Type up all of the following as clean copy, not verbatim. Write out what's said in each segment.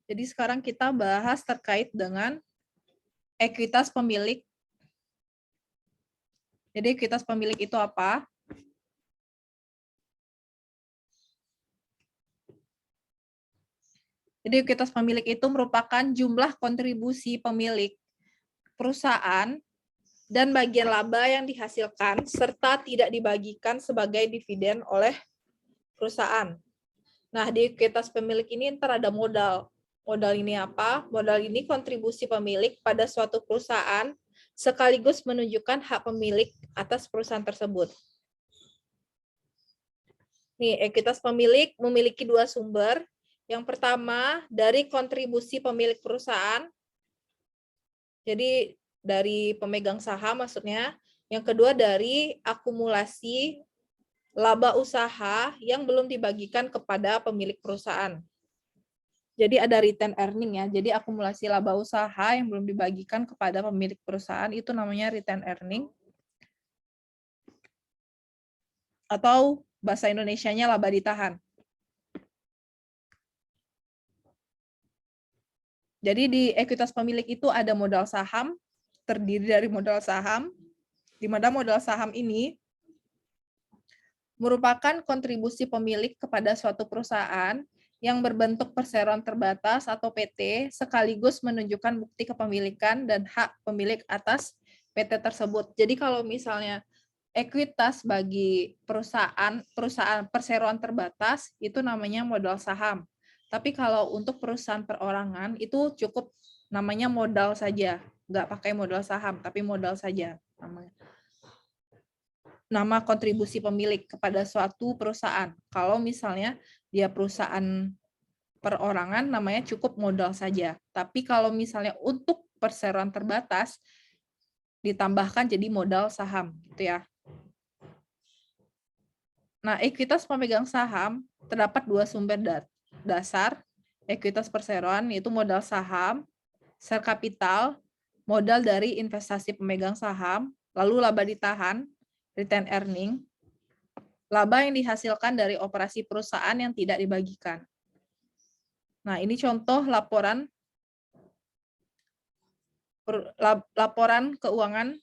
Jadi sekarang kita bahas terkait dengan ekuitas pemilik. Jadi ekuitas pemilik itu apa? Jadi ekuitas pemilik itu merupakan jumlah kontribusi pemilik perusahaan dan bagian laba yang dihasilkan serta tidak dibagikan sebagai dividen oleh perusahaan. Nah, di ekuitas pemilik ini ntar ada modal. Modal ini apa? Modal ini kontribusi pemilik pada suatu perusahaan sekaligus menunjukkan hak pemilik atas perusahaan tersebut. Nih, ekuitas pemilik memiliki dua sumber. Yang pertama, dari kontribusi pemilik perusahaan. Jadi, dari pemegang saham maksudnya. Yang kedua, dari akumulasi laba usaha yang belum dibagikan kepada pemilik perusahaan. Jadi ada return earning ya. Jadi akumulasi laba usaha yang belum dibagikan kepada pemilik perusahaan itu namanya return earning. Atau bahasa Indonesianya laba ditahan. Jadi di ekuitas pemilik itu ada modal saham, terdiri dari modal saham, di mana modal saham ini merupakan kontribusi pemilik kepada suatu perusahaan yang berbentuk perseroan terbatas atau PT, sekaligus menunjukkan bukti kepemilikan dan hak pemilik atas PT tersebut. Jadi kalau misalnya ekuitas bagi perusahaan perseroan terbatas itu namanya modal saham. Tapi kalau untuk perusahaan perorangan itu cukup namanya modal saja, nggak pakai modal saham, tapi modal saja namanya. Nama kontribusi pemilik kepada suatu perusahaan. Kalau misalnya dia perusahaan perorangan namanya cukup modal saja. Tapi kalau misalnya untuk perseroan terbatas ditambahkan jadi modal saham gitu ya. Nah, ekuitas pemegang saham terdapat dua sumber dasar ekuitas perseroan, yaitu modal saham, share capital, modal dari investasi pemegang saham, lalu laba ditahan, return earning, laba yang dihasilkan dari operasi perusahaan yang tidak dibagikan. Nah, ini contoh laporan keuangan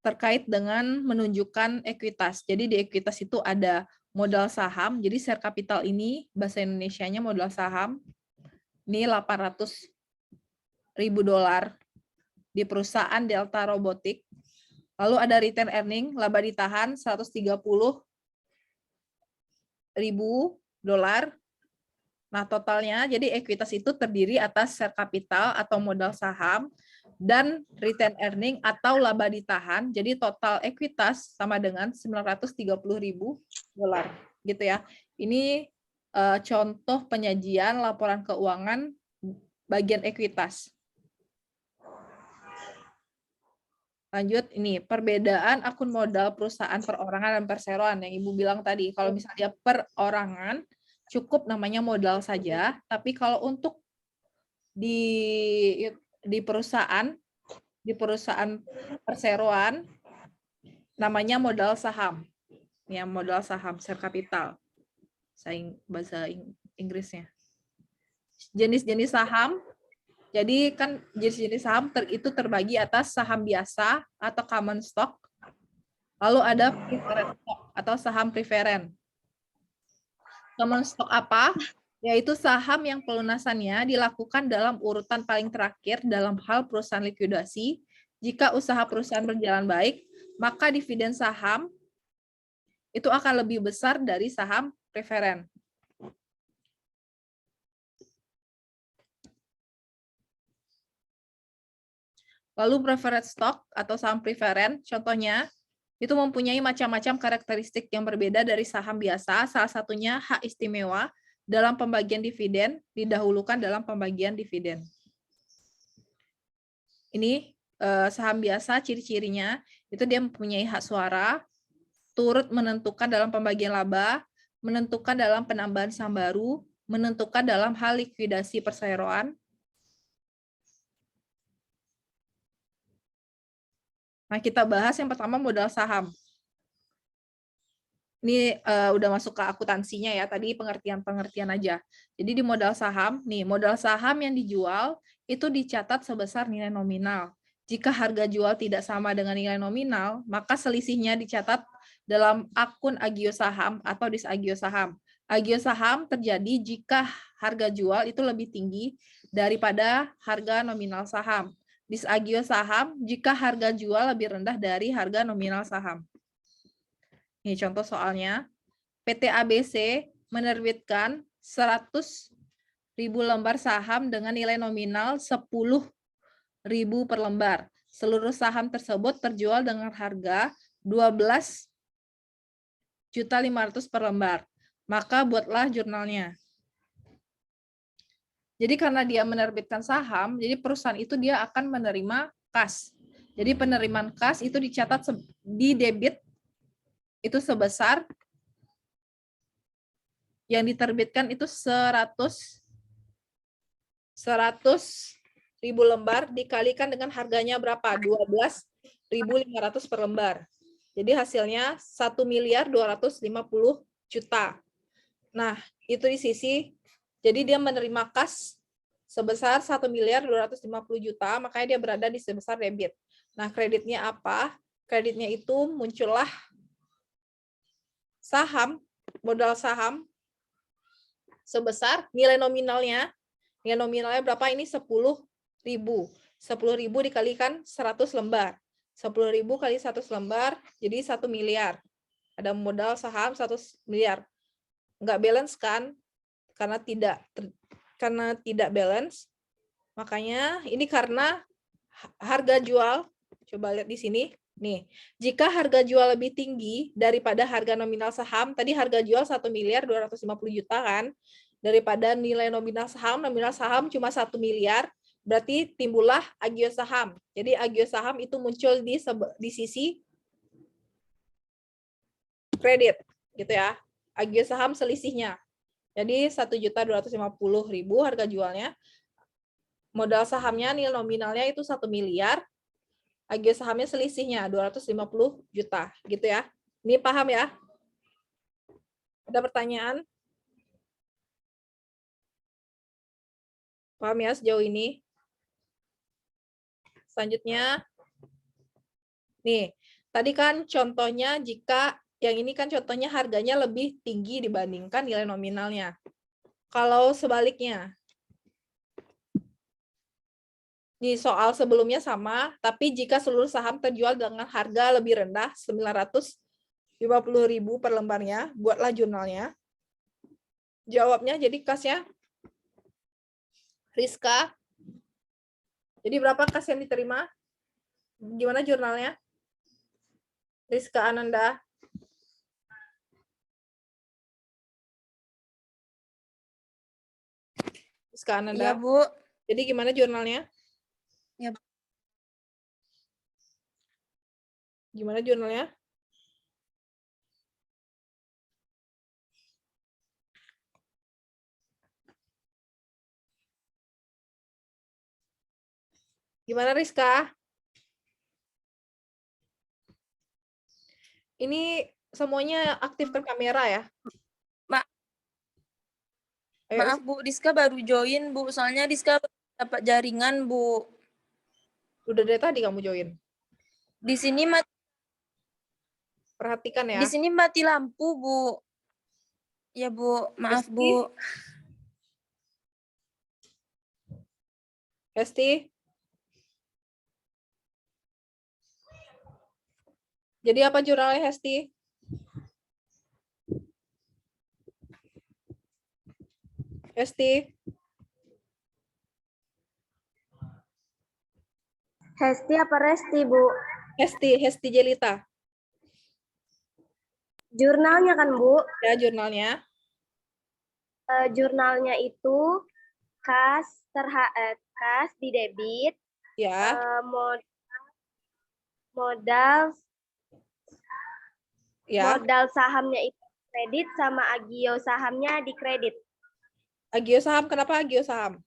terkait dengan menunjukkan ekuitas. Jadi di ekuitas itu ada modal saham, jadi share capital ini bahasa Indonesianya modal saham. Ini $800.000 di perusahaan Delta Robotics. Lalu ada return earning, laba ditahan $130.000. Nah, totalnya jadi ekuitas itu terdiri atas share capital atau modal saham dan return earning atau laba ditahan. Jadi total ekuitas sama dengan $930.000 gitu ya. Ini contoh penyajian laporan keuangan bagian ekuitas. Lanjut, ini perbedaan akun modal perusahaan perorangan dan perseroan yang Ibu bilang tadi. Kalau misalnya perorangan, cukup namanya modal saja. Tapi kalau untuk di perusahaan perseroan, namanya modal saham. Ya, modal saham, share capital. Bahasa Inggrisnya. Jenis-jenis saham. Jadi kan jenis-jenis saham itu terbagi atas saham biasa atau common stock. Lalu ada preferred stock atau saham preferen. Common stock apa? Yaitu saham yang pelunasannya dilakukan dalam urutan paling terakhir dalam hal perusahaan likuidasi. Jika usaha perusahaan berjalan baik, maka dividen saham itu akan lebih besar dari saham preferen. Lalu preferred stock atau saham preferen, contohnya itu mempunyai macam-macam karakteristik yang berbeda dari saham biasa, salah satunya hak istimewa dalam pembagian dividen, didahulukan dalam pembagian dividen. Ini saham biasa, ciri-cirinya itu dia mempunyai hak suara, turut menentukan dalam pembagian laba, menentukan dalam penambahan saham baru, menentukan dalam hal likuidasi perseroan. Nah, kita bahas yang pertama modal saham. Ini udah masuk ke akuntansinya ya, tadi pengertian-pengertian aja. Jadi di modal saham, nih modal saham yang dijual itu dicatat sebesar nilai nominal. Jika harga jual tidak sama dengan nilai nominal, maka selisihnya dicatat dalam akun agio saham atau disagio saham. Agio saham terjadi jika harga jual itu lebih tinggi daripada harga nominal saham. Disagio saham jika harga jual lebih rendah dari harga nominal saham. Nih contoh soalnya, PT ABC menerbitkan 100.000 lembar saham dengan nilai nominal 10.000 per lembar. Seluruh saham tersebut terjual dengan harga 12.500.000 per lembar. Maka buatlah jurnalnya. Jadi karena dia menerbitkan saham, jadi perusahaan itu dia akan menerima kas. Jadi penerimaan kas itu dicatat di debit itu sebesar yang diterbitkan itu 100.000 lembar dikalikan dengan harganya berapa? 12.500 per lembar. Jadi hasilnya 1.250.000.000. Nah, itu di sisi, jadi dia menerima kas sebesar 1.250.000.000, makanya dia berada di sebesar debit. Nah, kreditnya apa? Kreditnya itu muncullah saham, modal saham sebesar nilai nominalnya berapa? Ini 10.000. 10.000 dikalikan 100 lembar. 10.000 kali 100 lembar, jadi 1 miliar. Ada modal saham 100 miliar. Nggak balance kan? Karena tidak balance. Makanya ini karena harga jual, coba lihat di sini. Nih, jika harga jual lebih tinggi daripada harga nominal saham, tadi harga jual 1.250.000.000 kan, daripada nilai nominal saham cuma 1 miliar, berarti timbullah agio saham. Jadi agio saham itu muncul di sisi kredit, gitu ya. Agio saham selisihnya. Jadi 1.250.000 harga jualnya. Modal sahamnya nilai nominalnya itu 1 miliar. Agio sahamnya selisihnya 250 juta, gitu ya. Ini paham ya? Ada pertanyaan? Paham ya sejauh ini? Selanjutnya, nih, tadi kan contohnya jika yang ini kan contohnya harganya lebih tinggi dibandingkan nilai nominalnya. Kalau sebaliknya, nih soal sebelumnya sama, tapi jika seluruh saham terjual dengan harga lebih rendah 950.000 per lembarnya, buatlah jurnalnya. Jawabnya jadi kasnya Rizka. Jadi berapa kas yang diterima? Gimana jurnalnya? Rizka Ananda. Rizka Ananda. Iya, Bu. Jadi gimana jurnalnya? Ya. Gimana jurnalnya? Gimana Rizka? Ini semuanya aktifkan kamera ya? Maaf, Bu. Rizka baru join, Bu. Soalnya Rizka dapat jaringan, Bu. Udah dari tadi kamu join. Di sini Perhatikan ya. Di sini mati lampu, Bu. Ya, Bu. Maaf, Hesti? Bu. Hesti? Jadi apa jurnalnya Hesti? Hesti? Hesti apa Resti, Bu? Hesti Jelita. Jurnalnya kan, Bu? Ya, jurnalnya. Jurnalnya itu kas di debit, Ya. modal Ya. modal sahamnya itu kredit sama agio sahamnya di kredit. Agio saham, kenapa agio saham?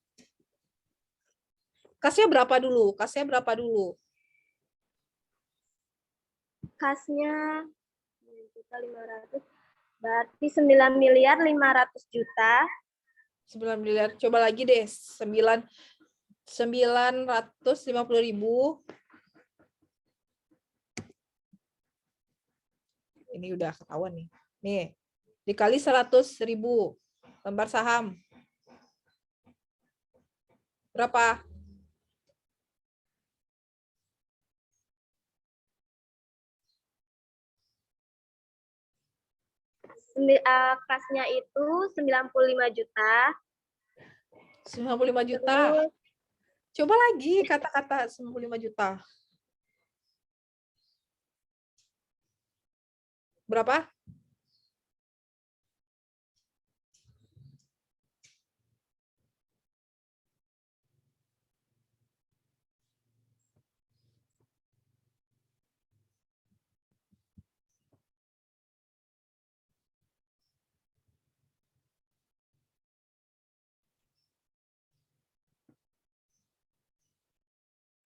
Kasnya berapa dulu? Kasnya berapa dulu? Kasnya 1.500.000. Berarti 9.500.000.000. 9 miliar. Coba lagi deh. 950.000. Ini udah ketahuan nih. Nih, dikali 100.000 lembar saham. Berapa? Kasnya itu 95 juta. 95 juta. Terus Coba lagi kata-kata 95 juta. Berapa?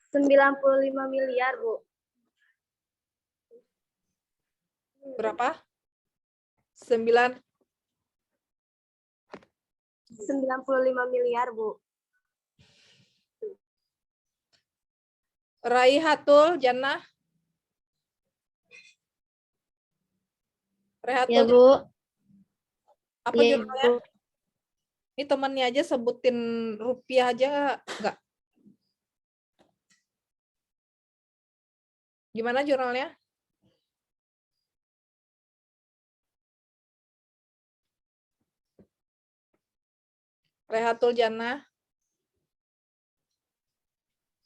$95 miliar, Bu. Berapa? 95 miliar, Bu. Raihatul Jannah. Ya, Raihatul Bu. apa Iya, jurnalnya? Bu. Ini temannya aja sebutin rupiah aja enggak? Gimana jurnalnya? Raihatul Jannah.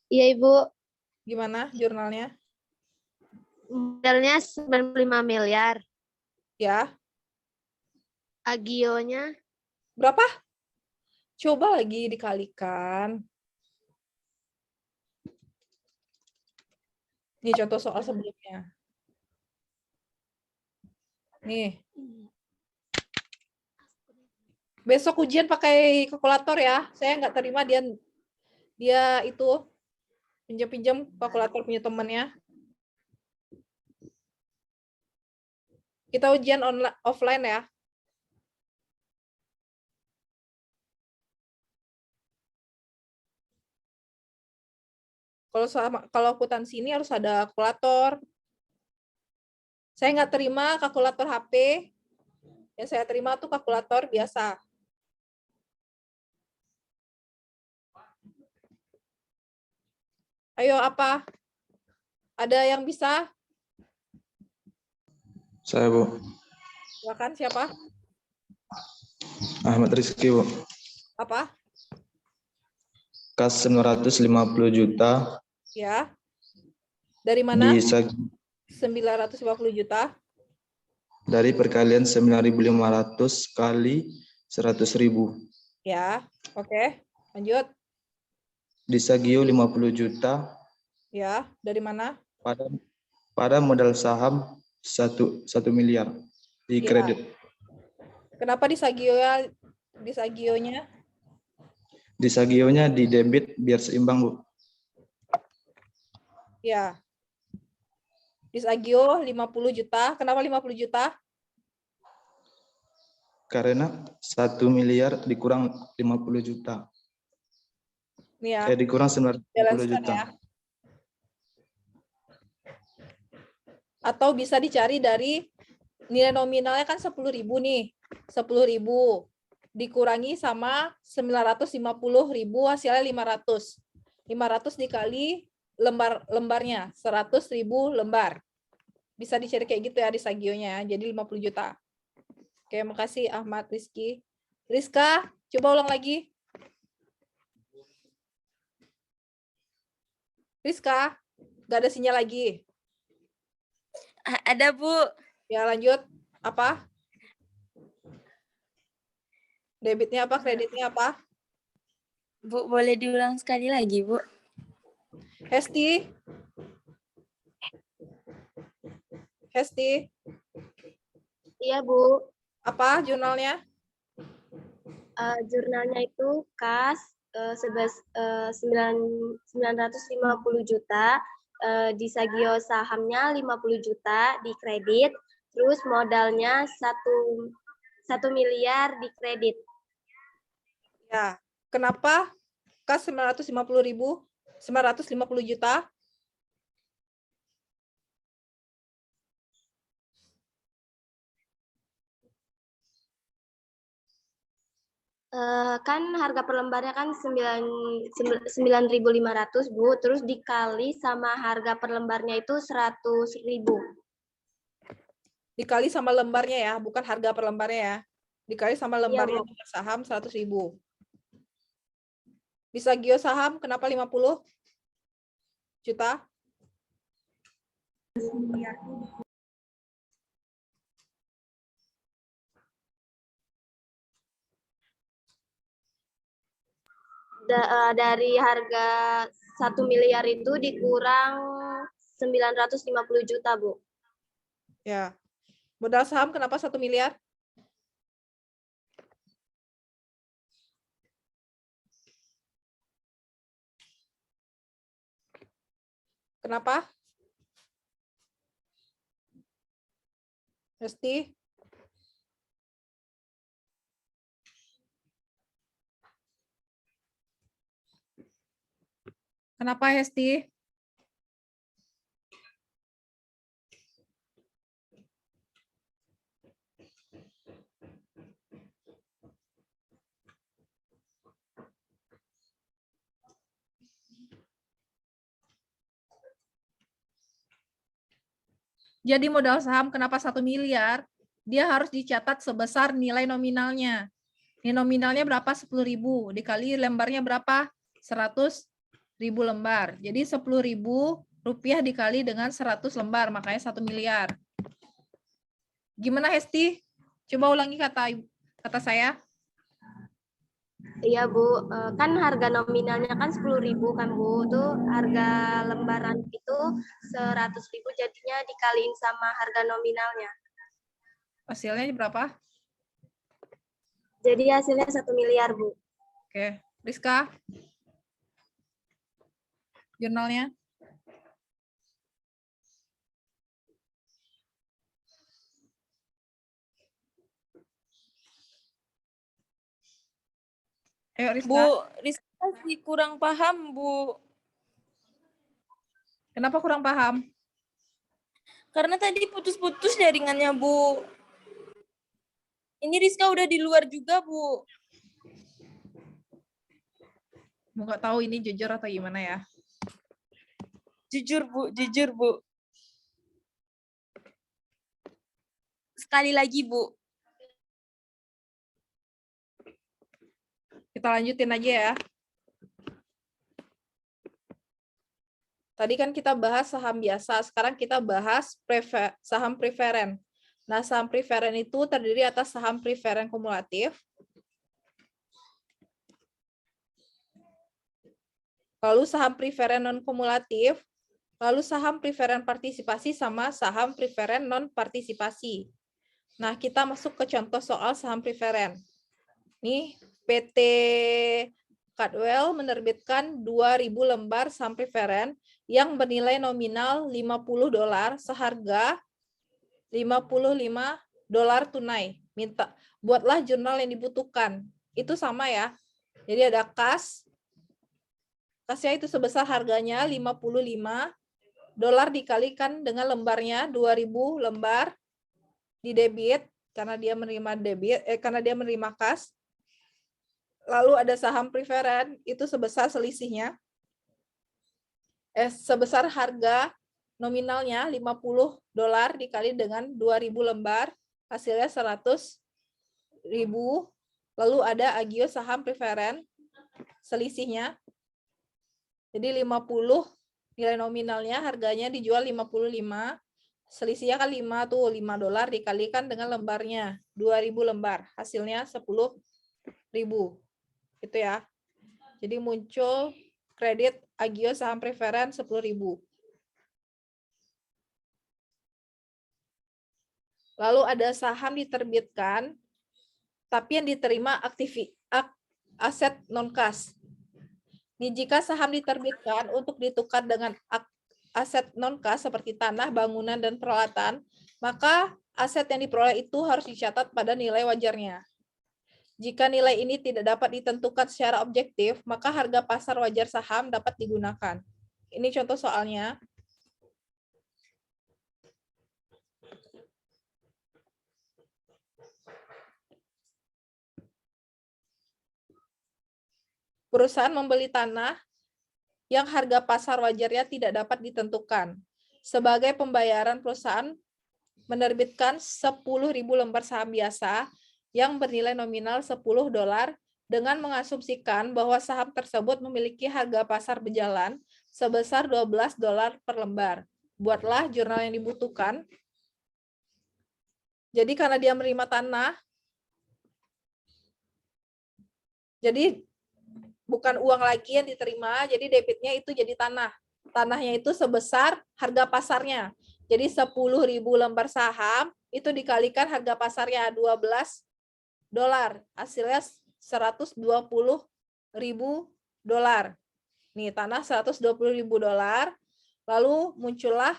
Iya, Ibu. Gimana jurnalnya? Modelnya 95 miliar. Ya. Agionya Berapa? Coba lagi dikalikan. Nih contoh soal sebelumnya. Nih. Besok ujian pakai kalkulator ya. Saya nggak terima dia itu pinjam-pinjam kalkulator punya temannya. Kita ujian online offline ya. Kalau akuntansi ini harus ada kalkulator. Saya nggak terima kalkulator HP. Yang saya terima tuh kalkulator biasa. Ayo apa? Ada yang bisa? Saya, Bu. Silakan siapa? Ahmad Rizky, Bu. Apa? Kas 950 juta Ya. Dari mana? di 950 juta. dari perkalian 9.500 kali 100.000. Ya. Oke. Lanjut. Di Sagio 50 juta Ya. Dari mana? pada modal saham 1 miliar di Ya. kredit. Kenapa di Sagionya? Di Sagionya? Di Sagionya di debit biar seimbang, Bu. Ya. Di Sagio 50 juta. Kenapa 50 juta? Karena 1 miliar dikurang 50 juta. Nih ya. Dikurang 950 Jelaskan juta. ya. Atau bisa dicari dari nilai nominalnya kan 10.000 nih. 10.000 dikurangi sama 950.000 hasilnya 500. 500 dikali lembarnya 100.000 lembar. Bisa dicari kayak gitu ya di Sagionya. Jadi 50 juta. Oke, makasih Ahmad Rizky. Rizka, coba ulang lagi. Rizka, nggak ada sinyal lagi. Ada, Bu. Ya, lanjut. Apa? Debitnya apa? Kreditnya apa? Bu, boleh diulang sekali lagi, Bu? Hesti? Hesti? Iya, Bu. Apa jurnalnya? Jurnalnya itu kas 950 juta, di Sagio sahamnya 50 juta, di kredit Terus modalnya 1 miliar di kredit. Ya, kenapa kas 950 juta? Kan harga per lembarnya kan 9.500 Bu, terus dikali sama harga per lembarnya itu 100.000. Dikali sama lembarnya ya, bukan harga per lembarnya ya. Dikali sama lembarnya Bu. nomor saham 100.000. Bisa Gio saham kenapa 50 juta? Dari harga 1 miliar itu dikurang 950 juta, Bu. Ya. Modal saham kenapa 1 miliar? Kenapa? Hesti? Kenapa Hesti? Jadi modal saham kenapa 1 miliar? Dia harus dicatat sebesar nilai nominalnya. Nilai nominalnya berapa? 10.000. Dikali lembarnya berapa? 100.000 lembar. Jadi 10.000 rupiah dikali dengan 100 lembar, makanya 1 miliar. Gimana Hesti? Coba ulangi kata saya. Iya, Bu. Kan harga nominalnya kan 10.000 kan, Bu. Tuh harga lembaran itu 100.000 jadinya dikaliin sama harga nominalnya. Hasilnya berapa? Jadi hasilnya 1 miliar, Bu. Oke. Rizka? Jurnalnya? Ayo Rizka. Bu, Rizka masih kurang paham, Bu. Kenapa kurang paham? Karena tadi putus-putus jaringannya, Bu. Ini Rizka udah di luar juga, Bu. Mau nggak tahu ini jujur atau gimana ya? Jujur, Bu. Jujur, Bu. Sekali lagi, Bu. Kita lanjutin aja ya. Tadi kan kita bahas saham biasa, sekarang kita bahas saham preferen. Nah, saham preferen itu terdiri atas saham preferen kumulatif, lalu saham preferen non-kumulatif, lalu saham preferen partisipasi sama saham preferen non-partisipasi. Nah, kita masuk ke contoh soal saham preferen. Nih, PT Cadwell menerbitkan 2.000 lembar saham preferen yang bernilai nominal $50 seharga $55 tunai. Buatlah jurnal yang dibutuhkan. Itu sama ya. Jadi ada kasnya itu sebesar harganya $55 dikalikan dengan lembarnya 2.000 lembar di debit karena dia menerima karena dia menerima kas. Lalu ada saham preferen itu sebesar selisihnya sebesar harga nominalnya $50 dikali dengan 2.000 lembar, hasilnya 100.000. Lalu ada agio saham preferen selisihnya. Jadi 50 nilai nominalnya, harganya dijual 55, selisihnya kan 5 tuh, $5 dikalikan dengan lembarnya 2.000 lembar, hasilnya 10.000. Itu ya. Jadi muncul kredit agio saham preferen 10.000. Lalu ada saham diterbitkan, tapi yang diterima aset non-kas. Nih, jika saham diterbitkan untuk ditukar dengan aset non-kas seperti tanah, bangunan, dan peralatan, maka aset yang diperoleh itu harus dicatat pada nilai wajarnya. Jika nilai ini tidak dapat ditentukan secara objektif, maka harga pasar wajar saham dapat digunakan. Ini contoh soalnya. Perusahaan membeli tanah yang harga pasar wajarnya tidak dapat ditentukan. Sebagai pembayaran, perusahaan menerbitkan 10.000 lembar saham biasa yang bernilai nominal $10 dengan mengasumsikan bahwa saham tersebut memiliki harga pasar berjalan sebesar $12 per lembar. Buatlah jurnal yang dibutuhkan. Jadi karena dia menerima tanah, jadi bukan uang lagi yang diterima, jadi debitnya itu jadi tanah. Tanahnya itu sebesar harga pasarnya. Jadi 10.000 lembar saham itu dikalikan harga pasarnya $12. Hasilnya $120.000. Nih, tanah $120.000. Lalu muncullah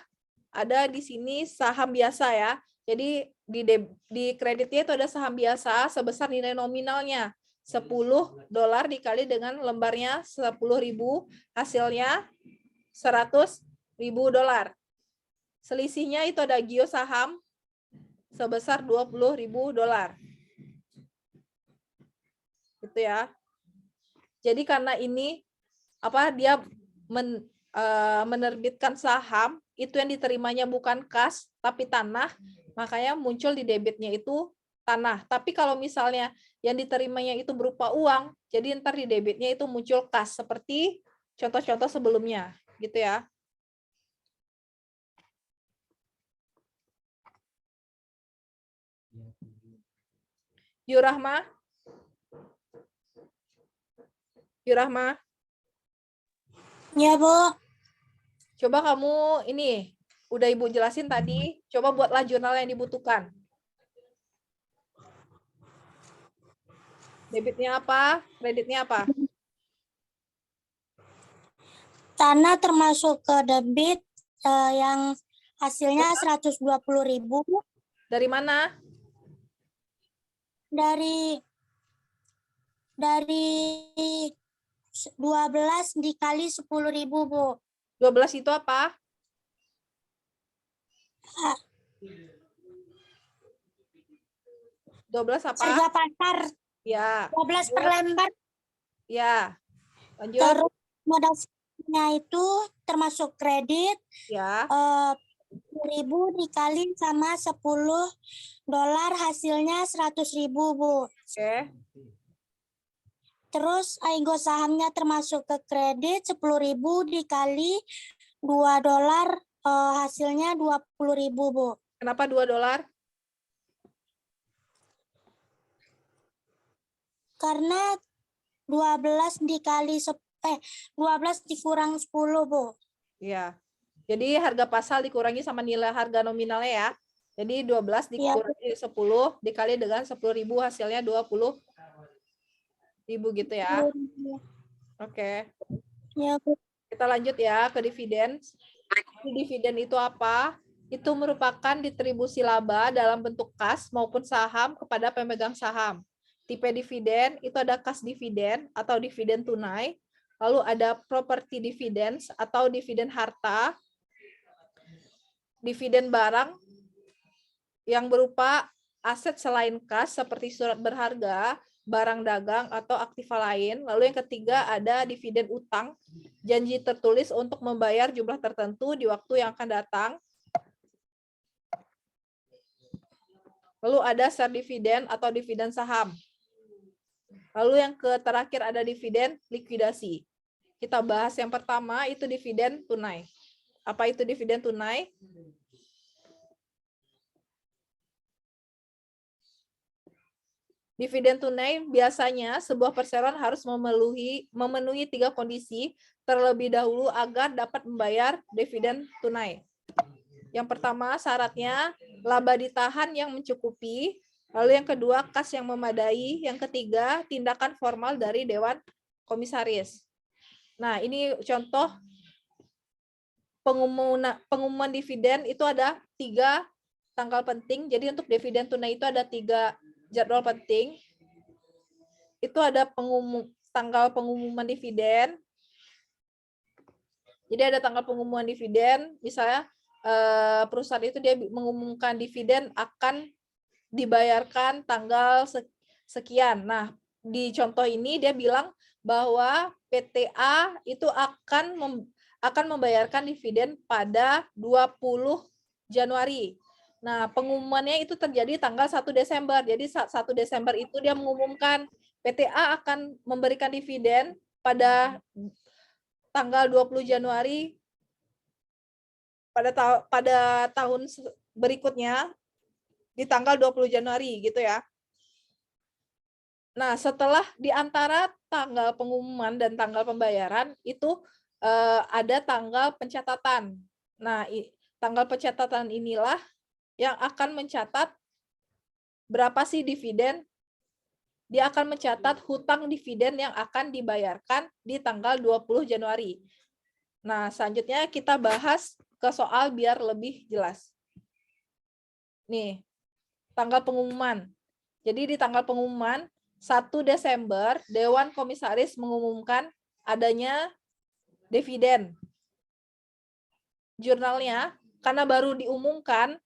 ada di sini saham biasa ya. Jadi di kreditnya itu ada saham biasa sebesar nilai nominalnya $10 dikali dengan lembarnya 10.000, hasilnya $100.000. Selisihnya itu ada gio saham sebesar $20.000. Gitu ya. Jadi karena ini dia menerbitkan saham, itu yang diterimanya bukan kas tapi tanah, makanya muncul di debitnya itu tanah. Tapi kalau misalnya yang diterimanya itu berupa uang, jadi ntar di debitnya itu muncul kas seperti contoh-contoh sebelumnya, gitu ya. Yurahma? Yurahma? Ya, Bu. Coba kamu ini, udah Ibu jelasin tadi, coba buatlah jurnal yang dibutuhkan. Debitnya apa? Kreditnya apa? Tanah termasuk ke debit yang hasilnya 120.000 Dari mana? dari 12 dikali 10.000, Bu. 12 itu apa? Ah, 12 apa? harga pasar Ya. 12 per lembar. Ya. Lanjut. Terus modalnya itu termasuk kredit. Ya. 10.000 dikali sama $10 hasilnya 100.000, Bu. Oke. Terus aigo sahamnya termasuk ke kredit 10.000 dikali $2 hasilnya 20.000, Bu. Kenapa $2? Karena 12 dikali 12 dikurang 10, Bu. Ya. Jadi harga pasar dikurangi sama nilai harga nominalnya ya. Jadi 12 dikurangi 10 dikali dengan 10.000 hasilnya 20.000 gitu ya. Oke. Ya, Bu. Kita lanjut ya ke dividen. Dividen itu apa? Itu merupakan distribusi laba dalam bentuk kas maupun saham kepada pemegang saham. Tipe dividen itu ada kas dividen atau dividen tunai, lalu ada property dividends atau dividen harta, dividen barang yang berupa aset selain kas seperti surat berharga, barang dagang atau aktiva lain. Lalu yang ketiga ada dividen utang, janji tertulis untuk membayar jumlah tertentu di waktu yang akan datang. Lalu ada share dividen atau dividen saham. Lalu yang terakhir ada dividen likuidasi. Kita bahas yang pertama itu dividen tunai. Apa itu dividen tunai? Dividen tunai biasanya sebuah perseroan harus memenuhi 3 kondisi terlebih dahulu agar dapat membayar dividen tunai. Yang pertama syaratnya laba ditahan yang mencukupi. Lalu yang kedua kas yang memadai. Yang ketiga tindakan formal dari Dewan Komisaris. Nah ini contoh pengumuman dividen itu ada 3 tanggal penting. Jadi untuk dividen tunai itu ada 3 jadwal penting. Itu ada tanggal pengumuman dividen. Jadi ada tanggal pengumuman dividen, misalnya perusahaan itu dia mengumumkan dividen akan dibayarkan tanggal sekian. Nah, di contoh ini dia bilang bahwa PTA itu akan membayarkan dividen pada 20 Januari. Nah, pengumumannya itu terjadi tanggal 1 Desember. Jadi 1 Desember itu dia mengumumkan PTA akan memberikan dividen pada tanggal 20 Januari pada tahun berikutnya di tanggal 20 Januari gitu ya. Nah, setelah di antara tanggal pengumuman dan tanggal pembayaran itu ada tanggal pencatatan. Nah, tanggal pencatatan inilah yang akan mencatat berapa sih dividen. Dia akan mencatat hutang dividen yang akan dibayarkan di tanggal 20 Januari. Nah, selanjutnya kita bahas ke soal biar lebih jelas. Nih, tanggal pengumuman. Jadi di tanggal pengumuman 1 Desember Dewan Komisaris mengumumkan adanya dividen. Jurnalnya karena baru diumumkan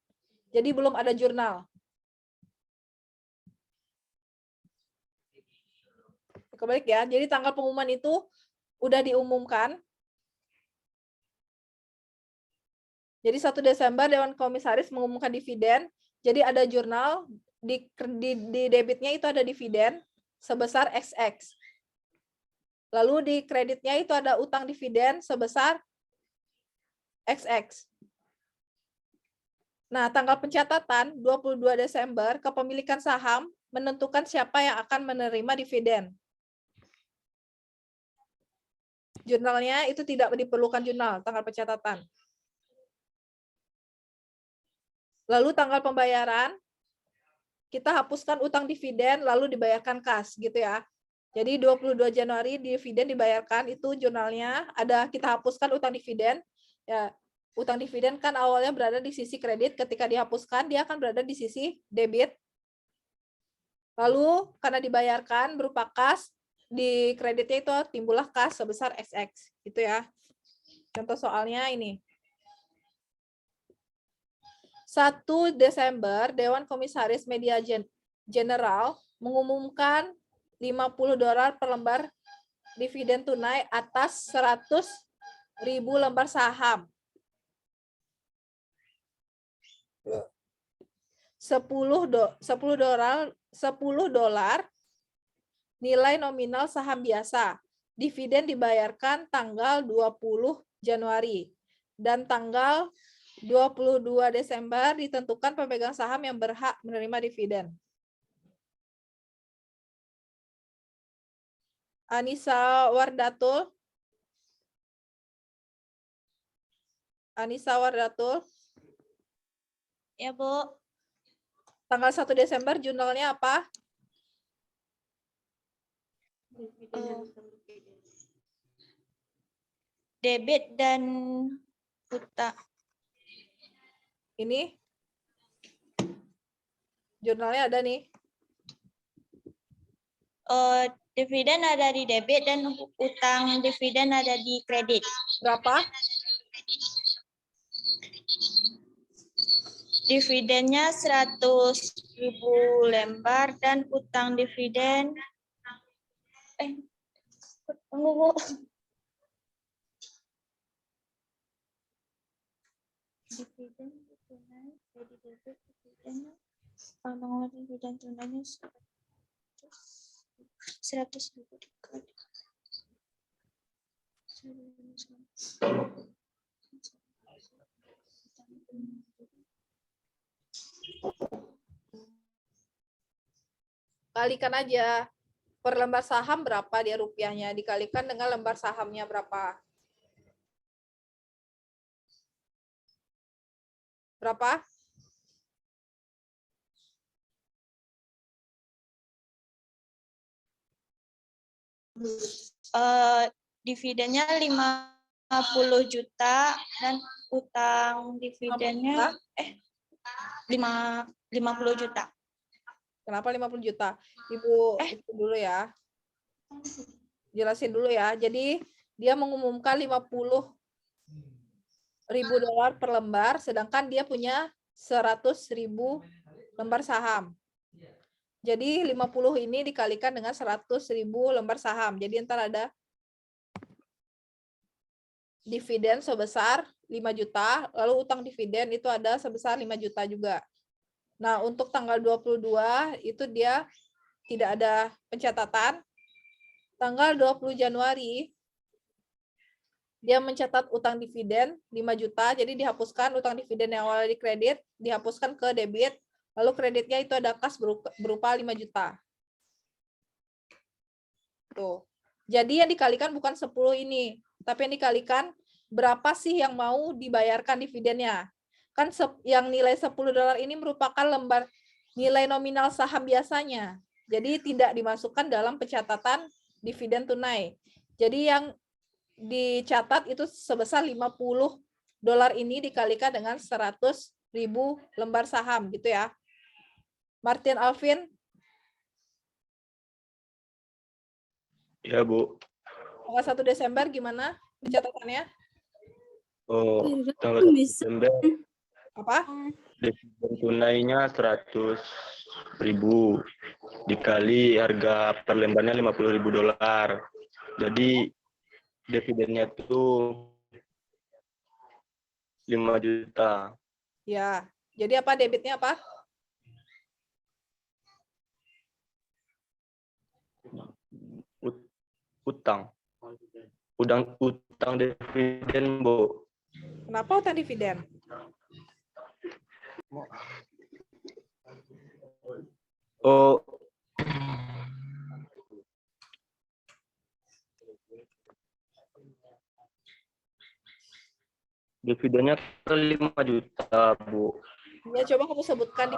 jadi belum ada jurnal. Kebalik ya. Jadi tanggal pengumuman itu udah diumumkan. Jadi 1 Desember Dewan Komisaris mengumumkan dividen. Jadi ada jurnal di debitnya itu ada dividen sebesar XX. Lalu di kreditnya itu ada utang dividen sebesar XX. Nah, tanggal pencatatan 22 Desember kepemilikan saham menentukan siapa yang akan menerima dividen. Jurnalnya itu tidak diperlukan jurnal, tanggal pencatatan. Lalu tanggal pembayaran, kita hapuskan utang dividen lalu dibayarkan kas gitu ya. Jadi 22 Januari dividen dibayarkan, itu jurnalnya ada, kita hapuskan utang dividen. Ya, utang dividen kan awalnya berada di sisi kredit, ketika dihapuskan dia akan berada di sisi debit. Lalu karena dibayarkan berupa kas, di kreditnya itu timbullah kas sebesar XX gitu ya. Contoh soalnya ini. 1 Desember Dewan Komisaris Media General mengumumkan $50 per lembar dividen tunai atas 100.000 lembar saham. 10 dolar nilai nominal saham biasa. Dividen dibayarkan tanggal 20 Januari dan tanggal 22 Desember ditentukan pemegang saham yang berhak menerima dividen. Anissa Wardatul. Anissa Wardatul. Ya, Bu. Tanggal 1 Desember jurnalnya apa? Debit dan utang. Ini jurnalnya ada nih. Dividen ada di debit dan utang dividen ada di kredit. Berapa? Dividennya 100.000 lembar dan utang dividen tunggu, Bu. Dividen tunai, kredit debit, dividen, pengeluaran dividen tunainya 100.000 dikali. Kalikan aja per lembar saham berapa dia rupiahnya, dikalikan dengan lembar sahamnya berapa. Berapa? Dividennya 50 juta dan utang dividennya 50 juta. Kenapa 50 juta? Ibu itu dulu ya. Jelasin dulu ya. Jadi dia mengumumkan 50.000 dolar per lembar, sedangkan dia punya 100.000 lembar saham. Jadi 50 ini dikalikan dengan 100.000 lembar saham. Jadi ntar ada dividen sebesar 5 juta, lalu utang dividen itu ada sebesar 5 juta juga. Nah, untuk tanggal 22 itu dia tidak ada pencatatan. Tanggal 20 Januari dia mencatat utang dividen 5 juta, jadi dihapuskan utang dividen yang awalnya di kredit, dihapuskan ke debit, lalu kreditnya itu ada kas berupa 5 juta. Tuh. Jadi yang dikalikan bukan 10 ini, tapi yang dikalikan berapa sih yang mau dibayarkan dividennya. Kan yang nilai 10 dolar ini merupakan lembar nilai nominal saham biasanya. Jadi tidak dimasukkan dalam pencatatan dividen tunai. Jadi yang dicatat itu sebesar 50 dolar ini dikalikan dengan 100.000 lembar saham gitu ya. Martin Alvin. Ya, Bu. Tanggal 1 Desember gimana pencatatannya? Oh, tanggal 1 Desember Apa? dividen tunainya 100.000 dikali harga per lembarnya 50.000 dolar. Jadi dividennya itu 5 juta. Ya. Jadi apa debitnya apa? Utang. Utang dividen, Bu. Kenapa utang dividen? Oh, dividennya ke 5 juta, Bu. Ya, coba kamu sebutkan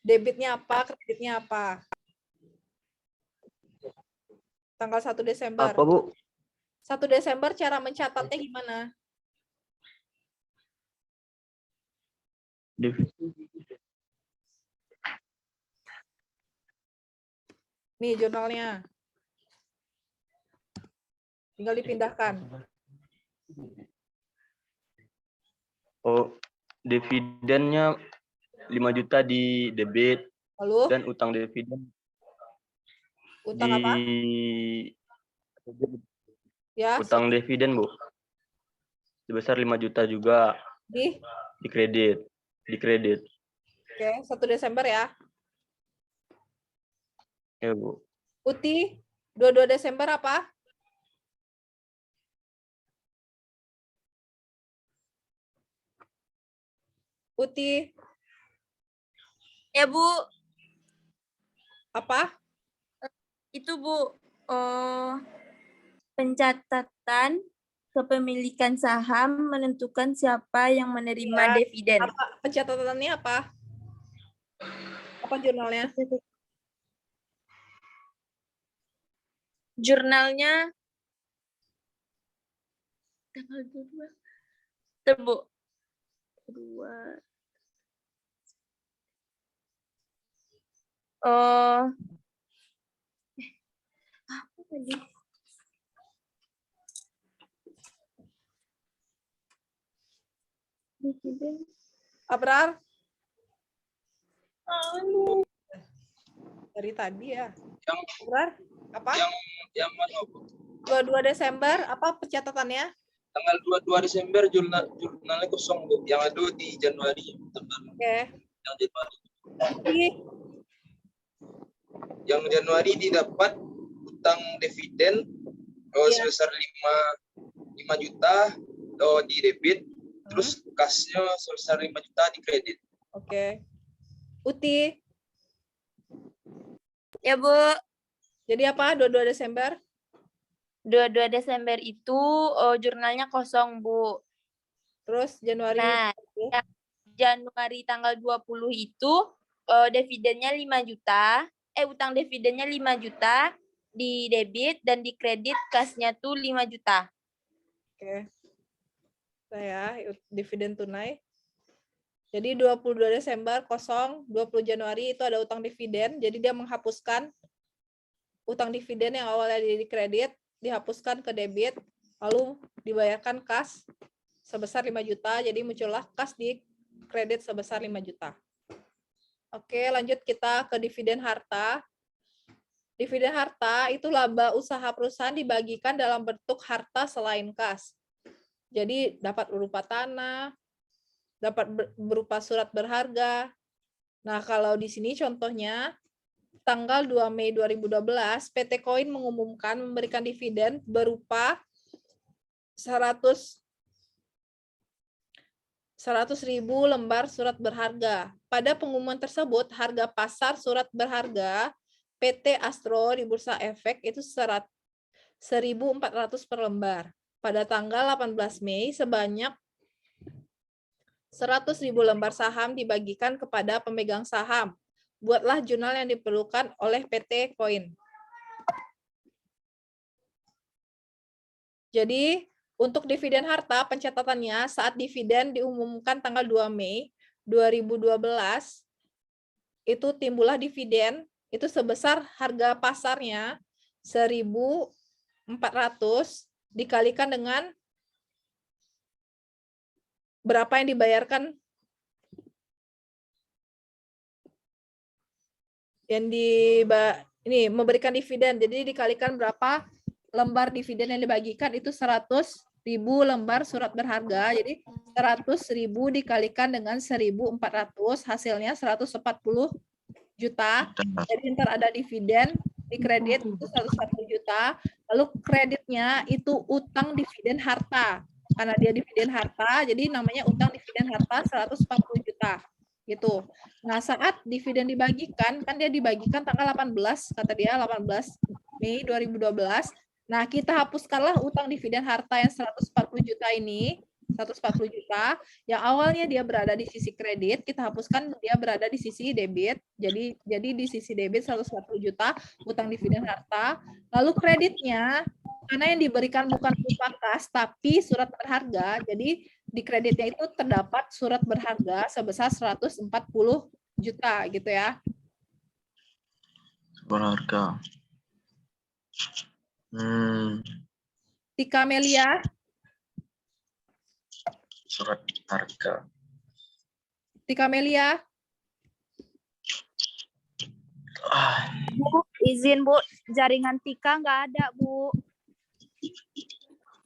debitnya apa, kreditnya apa. Tanggal 1 Desember. Apa, Bu? 1 Desember cara mencatatnya gimana? Nih jurnalnya. Tinggal dipindahkan. Oh, dividennya 5 juta di debit Lalu dan utang dividen utang di apa? Ya, utang dividen, Bu. Sebesar 5 juta juga di di kredit. Oke, 1 Desember ya. Ya, Bu. Uti 22 Desember apa? Uti Ya, Bu. apa? Itu, Bu. Pencatatan kepemilikan saham menentukan siapa yang menerima Ya, dividen. apa pencatatannya apa? Apa jurnalnya? Jurnalnya tanggal 22. Bu. 2. Apa tadi? Dividen. Abrar? Dari tadi ya. Abrar? Apa? Yang mana, Bu? 22 Desember apa pencatatannya? Tanggal 22 Desember jurnalnya kosong, Bu. Yang ada di Januari. Oke. Yang Januari. Uti Yang Januari didapat utang dividen Iya. sebesar 5 juta di debit, terus kasnya sebesar 5 juta di kredit. Oke. Uti, Ya, Bu. jadi apa 22 Desember? 22 Desember itu jurnalnya kosong, Bu. Terus Januari. Nah, yang Januari tanggal 20 itu dividennya 5 juta. Utang dividennya 5 juta di debit dan di kredit kasnya tuh 5 juta. Oke. Saya dividen tunai. Jadi 22 Desember kosong, 20 Januari itu ada utang dividen. Jadi dia menghapuskan utang dividen yang awalnya di kredit, dihapuskan ke debit, lalu dibayarkan kas sebesar 5 juta. Jadi muncullah kas di kredit sebesar 5 juta. Oke, lanjut kita ke dividen harta. Dividen harta itu laba usaha perusahaan dibagikan dalam bentuk harta selain kas. Jadi dapat berupa tanah, dapat berupa surat berharga. Nah, kalau di sini contohnya tanggal 2 Mei 2012, PT Koin mengumumkan memberikan dividen berupa 100.000 lembar surat berharga. Pada pengumuman tersebut, harga pasar surat berharga PT Astro di Bursa Efek itu 1.400 per lembar. Pada tanggal 18 Mei, sebanyak 100.000 lembar saham dibagikan kepada pemegang saham. Buatlah jurnal yang diperlukan oleh PT Koin. Jadi, untuk dividen harta, pencatatannya saat dividen diumumkan tanggal 2 Mei 2012, itu timbullah dividen, itu sebesar harga pasarnya 1.400 dikalikan dengan berapa yang dibayarkan ini memberikan dividen. Jadi dikalikan berapa lembar dividen yang dibagikan itu 100.000 lembar surat berharga. Jadi 100.000 dikalikan dengan 1.400 hasilnya 140 juta. Jadi ntar ada dividen di kredit itu 140 juta. Lalu kreditnya itu utang dividen harta. Karena dia dividen harta, jadi namanya utang dividen harta 140 juta. Gitu. Nah, saat dividen dibagikan, kan dia dibagikan tanggal 18, kata dia 18 Mei 2012. Nah, kita hapuskanlah utang dividen harta yang 140 juta ini, 140 juta, yang awalnya dia berada di sisi kredit, kita hapuskan dia berada di sisi debit. Jadi di sisi debit 140 juta utang dividen harta. Lalu kreditnya, karena yang diberikan bukan berupa kas, tapi surat berharga, jadi di kreditnya itu terdapat surat berharga sebesar 140 juta gitu ya. Berharga. Tika Melia. Surat harga. Tika Melia. Bu, izin Bu, jaringan Tika nggak ada Bu.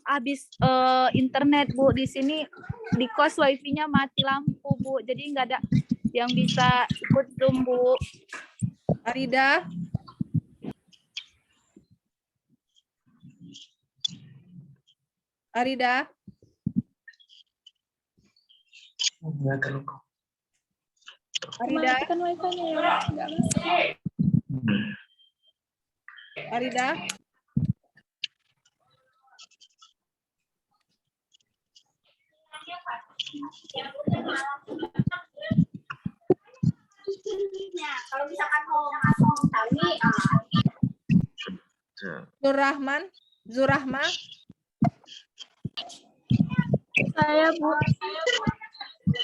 Habis internet Bu, di sini di kos wifi-nya mati lampu Bu, jadi nggak ada yang bisa ikut Zoom Bu. Arida. Arida. Arida. Arida. Kalau misalkan mau kami, Zurahma. saya Bu.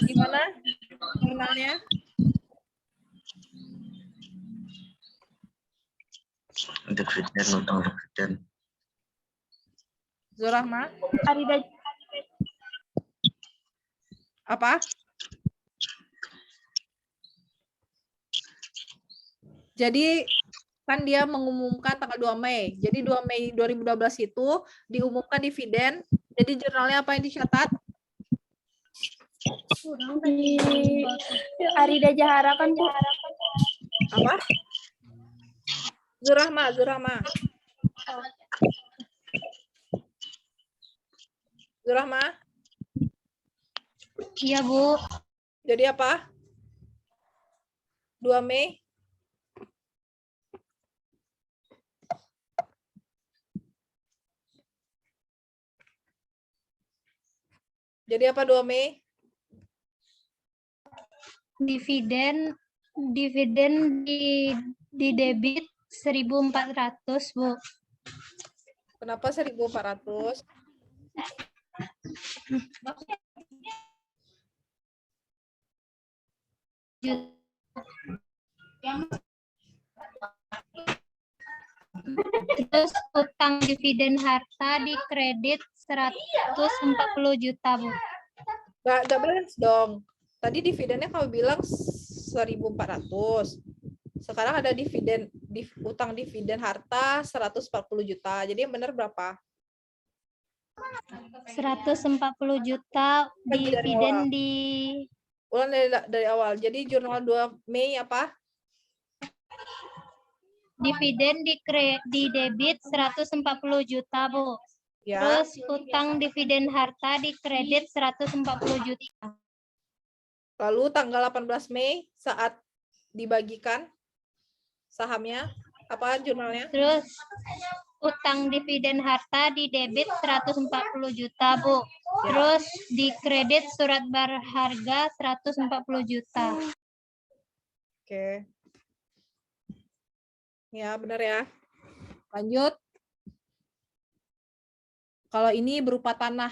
Gimana jurnalnya? Dividen, utang dividen. Zurahma. Arida. Apa? Jadi kan dia mengumumkan tanggal 2 Mei. Jadi 2 Mei 2012 itu diumumkan dividen. Jadi jurnalnya apa yang dicatat? Arida Jahara kan Bu. Apa? Zurahma. Zurahma. Iya Bu. Jadi apa? 2 Mei. Jadi apa 2 Mei? Dividen di debit 1.400 Bu. Kenapa 1.400? Terus utang dividen harta dikredit 140 juta, Bu. Nggak balance dong. Tadi dividennya kamu bilang 1.400. Sekarang ada dividen, utang dividen harta 140 juta. Jadi yang benar berapa? 140 juta Lagi dari dividen awal. di Ulang dari awal. Jadi jurnal 2 Mei apa? dividen di debit 140 juta, Bu. Ya. Terus utang dividen harta dikredit 140 juta. Lalu tanggal 18 Mei saat dibagikan sahamnya, apa jurnalnya? Terus utang dividen harta di debit 140 juta, Bu. Terus dikredit surat berharga 140 juta. Oke. Ya, benar ya. Lanjut. Kalau ini berupa tanah.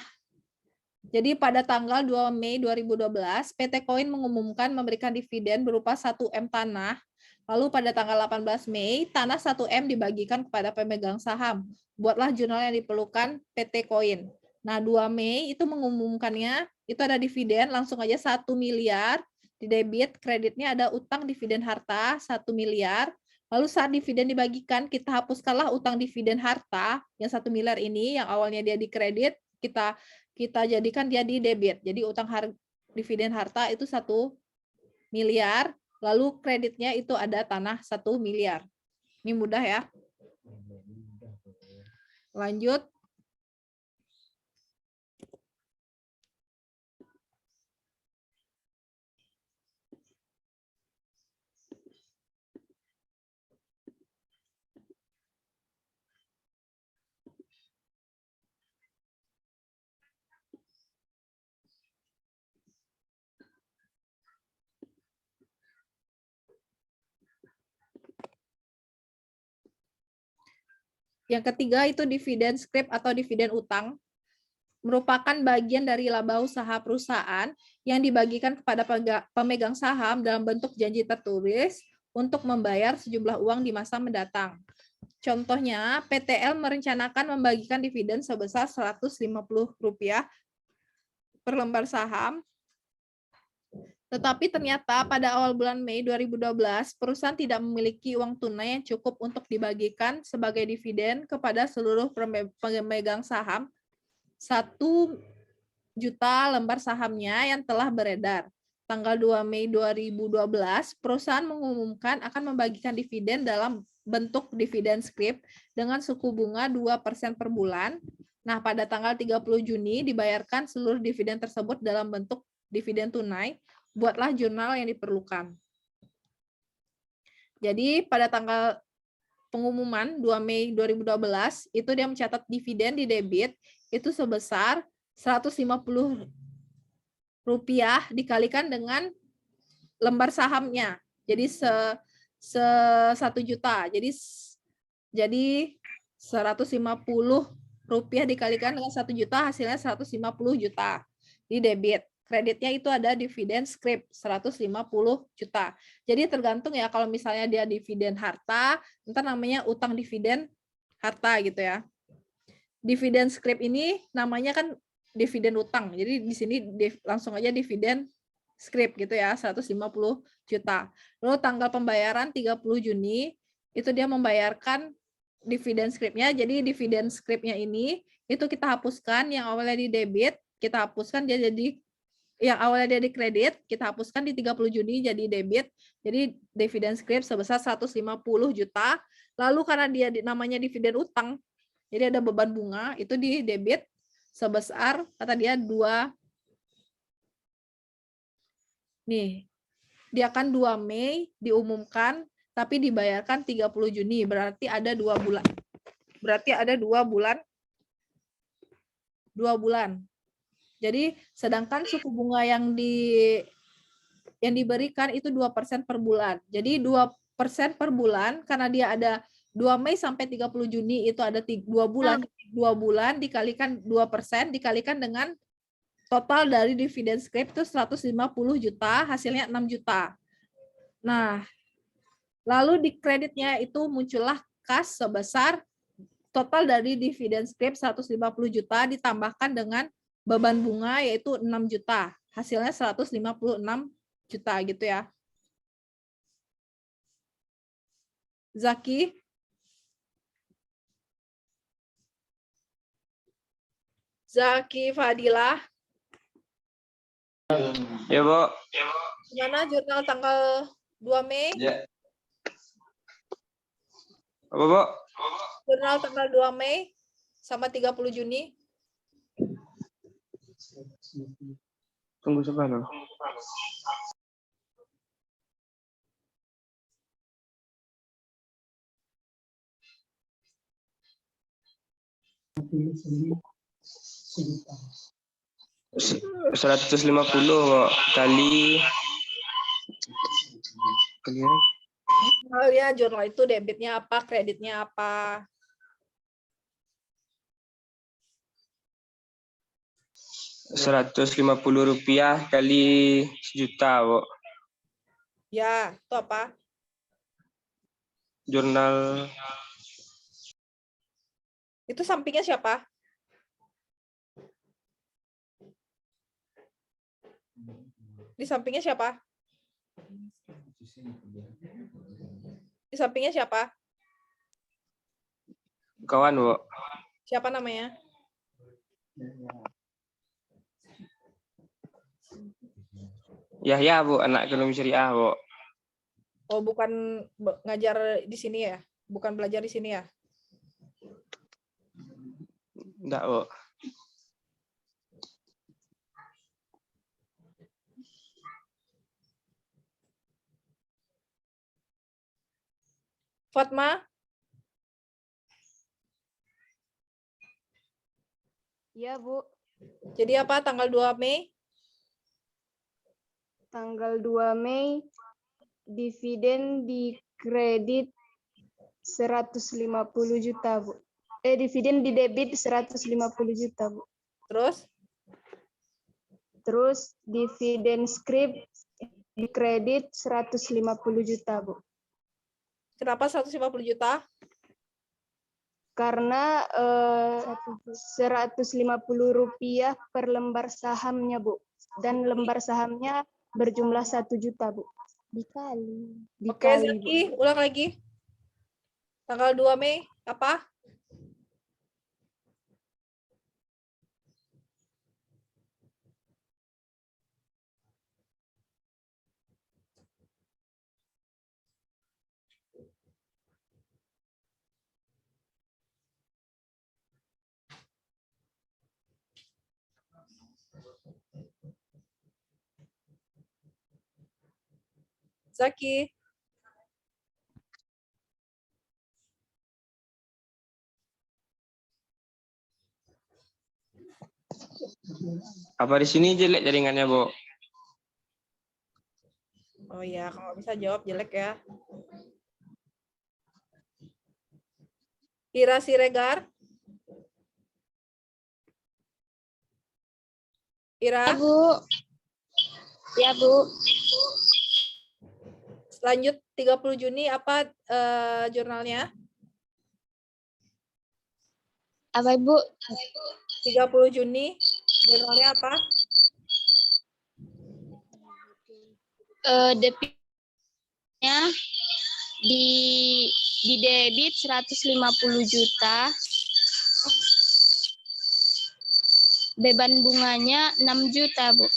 Jadi pada tanggal 2 Mei 2012, PT Koin mengumumkan memberikan dividen berupa 1M tanah. Lalu pada tanggal 18 Mei, tanah 1M dibagikan kepada pemegang saham. Buatlah jurnal yang diperlukan PT Koin. Nah, 2 Mei itu mengumumkannya, itu ada dividen, langsung aja 1 miliar. Di debit, kreditnya ada utang dividen harta 1 miliar. Lalu saat dividen dibagikan, kita hapuskanlah utang dividen harta yang 1 miliar ini, yang awalnya dia dikredit, kita jadikan dia di debit. Jadi utang dividen harta itu 1 miliar, lalu kreditnya itu ada tanah 1 miliar. Ini mudah ya. Lanjut. Yang ketiga itu dividen scrip atau dividen utang, merupakan bagian dari laba usaha perusahaan yang dibagikan kepada pemegang saham dalam bentuk janji tertulis untuk membayar sejumlah uang di masa mendatang. Contohnya, PTL merencanakan membagikan dividen sebesar Rp150 per lembar saham. Tetapi ternyata pada awal bulan Mei 2012, perusahaan tidak memiliki uang tunai yang cukup untuk dibagikan sebagai dividen kepada seluruh pemegang saham 1 juta lembar sahamnya yang telah beredar. Tanggal 2 Mei 2012, perusahaan mengumumkan akan membagikan dividen dalam bentuk dividen scrip dengan suku bunga 2% per bulan. Nah, pada tanggal 30 Juni dibayarkan seluruh dividen tersebut dalam bentuk dividen tunai. Buatlah jurnal yang diperlukan. Jadi pada tanggal pengumuman 2 Mei 2012 itu dia mencatat dividen di debit itu sebesar Rp150 dikalikan dengan lembar sahamnya. Jadi 1 juta. Jadi Rp150 dikalikan dengan 1 juta hasilnya 150 juta di debit. Kreditnya itu ada dividen scrip 150 juta. Jadi tergantung ya, kalau misalnya dia dividen harta, ntar namanya utang dividen harta gitu ya. Dividen scrip ini namanya kan dividen utang. Jadi di sini langsung aja dividen scrip gitu ya, 150 juta. Lalu tanggal pembayaran 30 Juni, itu dia membayarkan dividen scripnya. Jadi dividen scripnya ini, itu kita hapuskan yang awalnya di debit, kita hapuskan dia jadi yang awalnya dia di kredit, kita hapuskan di 30 Juni jadi debit. Jadi dividen scrip sebesar 150 juta. Lalu karena dia namanya dividen utang, jadi ada beban bunga, itu di debit sebesar, kata dia 2. Nih, dia kan 2 Mei diumumkan, tapi dibayarkan 30 Juni. Berarti ada 2 bulan. Berarti ada 2 bulan. 2 bulan. Jadi sedangkan suku bunga yang diberikan itu 2% per bulan. Jadi 2% per bulan karena dia ada 2 Mei sampai 30 Juni itu ada 2 bulan. 2 bulan dikalikan 2% dikalikan dengan total dari dividen scrip itu 150 juta, hasilnya 6 juta. Nah, lalu di kreditnya itu muncullah kas sebesar total dari dividen scrip 150 juta ditambahkan dengan beban bunga yaitu 6 juta. Hasilnya 156 juta gitu ya. Zaki? Zaki Fadilah? Ya, Bu. Gimana jurnal tanggal 2 Mei? Ya. Apa, Bu? Jurnal tanggal 2 Mei sama 30 Juni? Tunggu sebentar. Se- 150 kali Oh ya, jurnal itu debitnya apa, kreditnya apa? Rp150 kali 1.000.000, Bu. Ya, itu apa? Jurnal Itu sampingnya siapa? Di sampingnya siapa? Di sampingnya siapa? kawan, Bu. Siapa namanya? Yahya, Bu, anak ekonomi syariah, Bu. Oh, bukan ngajar di sini ya? Bukan belajar di sini ya? Enggak, Bu. Fatma? Iya, Bu. Jadi apa tanggal 2 Mei? Tanggal 2 Mei dividen di kredit 150 juta, Bu. Dividen di debit 150 juta, Bu. Terus? Terus dividen scrip di kredit 150 juta, Bu. Kenapa 150 juta? Karena 150 rupiah per lembar sahamnya, Bu. Dan lembar sahamnya berjumlah 1 juta, Bu. Oke, Dikali, Bu. Zaki, ulang lagi. Tanggal 2 Mei, apa? Zaki. Apa di sini jelek jaringannya, Bu? Oh iya, kalau bisa jawab jelek ya. Ira Siregar. Ira, Bu. Ya, Bu. lanjut 30 Juni apa jurnalnya? Apa, Ibu? 30 Juni jurnalnya apa? Debitnya di debit 150 juta. Beban bunganya 6 juta, Bu.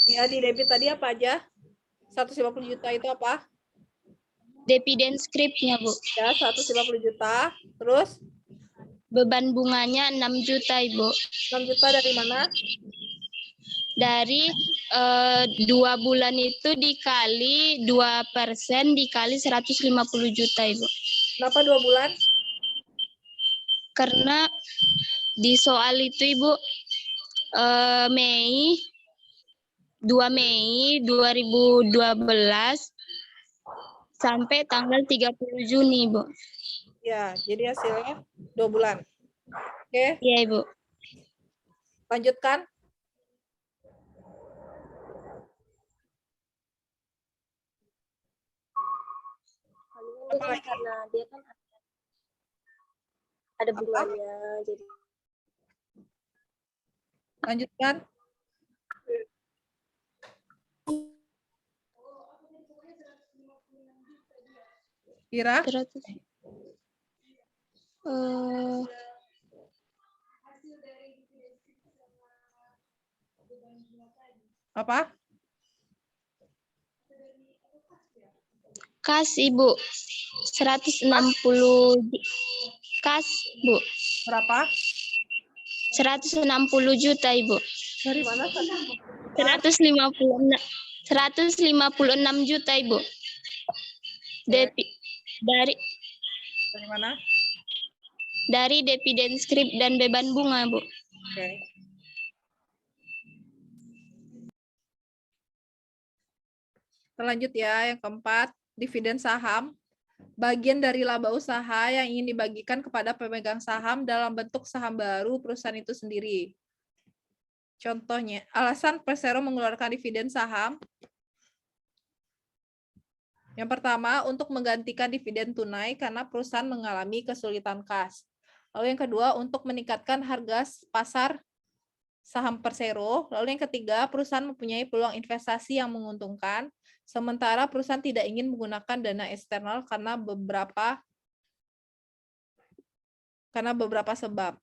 Ya, di debit tadi apa aja? 150 juta itu apa? Dividen scriptnya, Bu. Ya, 150 juta. Terus Beban bunganya 6 juta, Ibu. 6 juta dari mana? Dari 2 bulan itu dikali 2% dikali 150 juta, Ibu. Kenapa 2 bulan? Karena di soal itu, Ibu, Mei 2 Mei 2012 sampai tanggal 30 Juni, Bu. Ya, jadi hasilnya 2 bulan. Oke, Iya, Ibu. lanjutkan. Bukan karena dia kan ada bunganya, jadi Lanjutkan. Ira, 100. apa? Kas Ibu 160 kas Bu. Berapa? 160 juta Ibu. Dari mana? 156 juta Ibu. Dari Dari mana? dari dividen skrip dan beban bunga Bu. Oke. Lanjut ya, yang keempat, dividen saham. Bagian dari laba usaha yang ingin dibagikan kepada pemegang saham dalam bentuk saham baru perusahaan itu sendiri. Contohnya, alasan Persero mengeluarkan dividen saham. Yang pertama, untuk menggantikan dividen tunai karena perusahaan mengalami kesulitan kas. Lalu yang kedua, untuk meningkatkan harga pasar saham Persero. Lalu yang ketiga, perusahaan mempunyai peluang investasi yang menguntungkan, sementara perusahaan tidak ingin menggunakan dana eksternal karena beberapa sebab.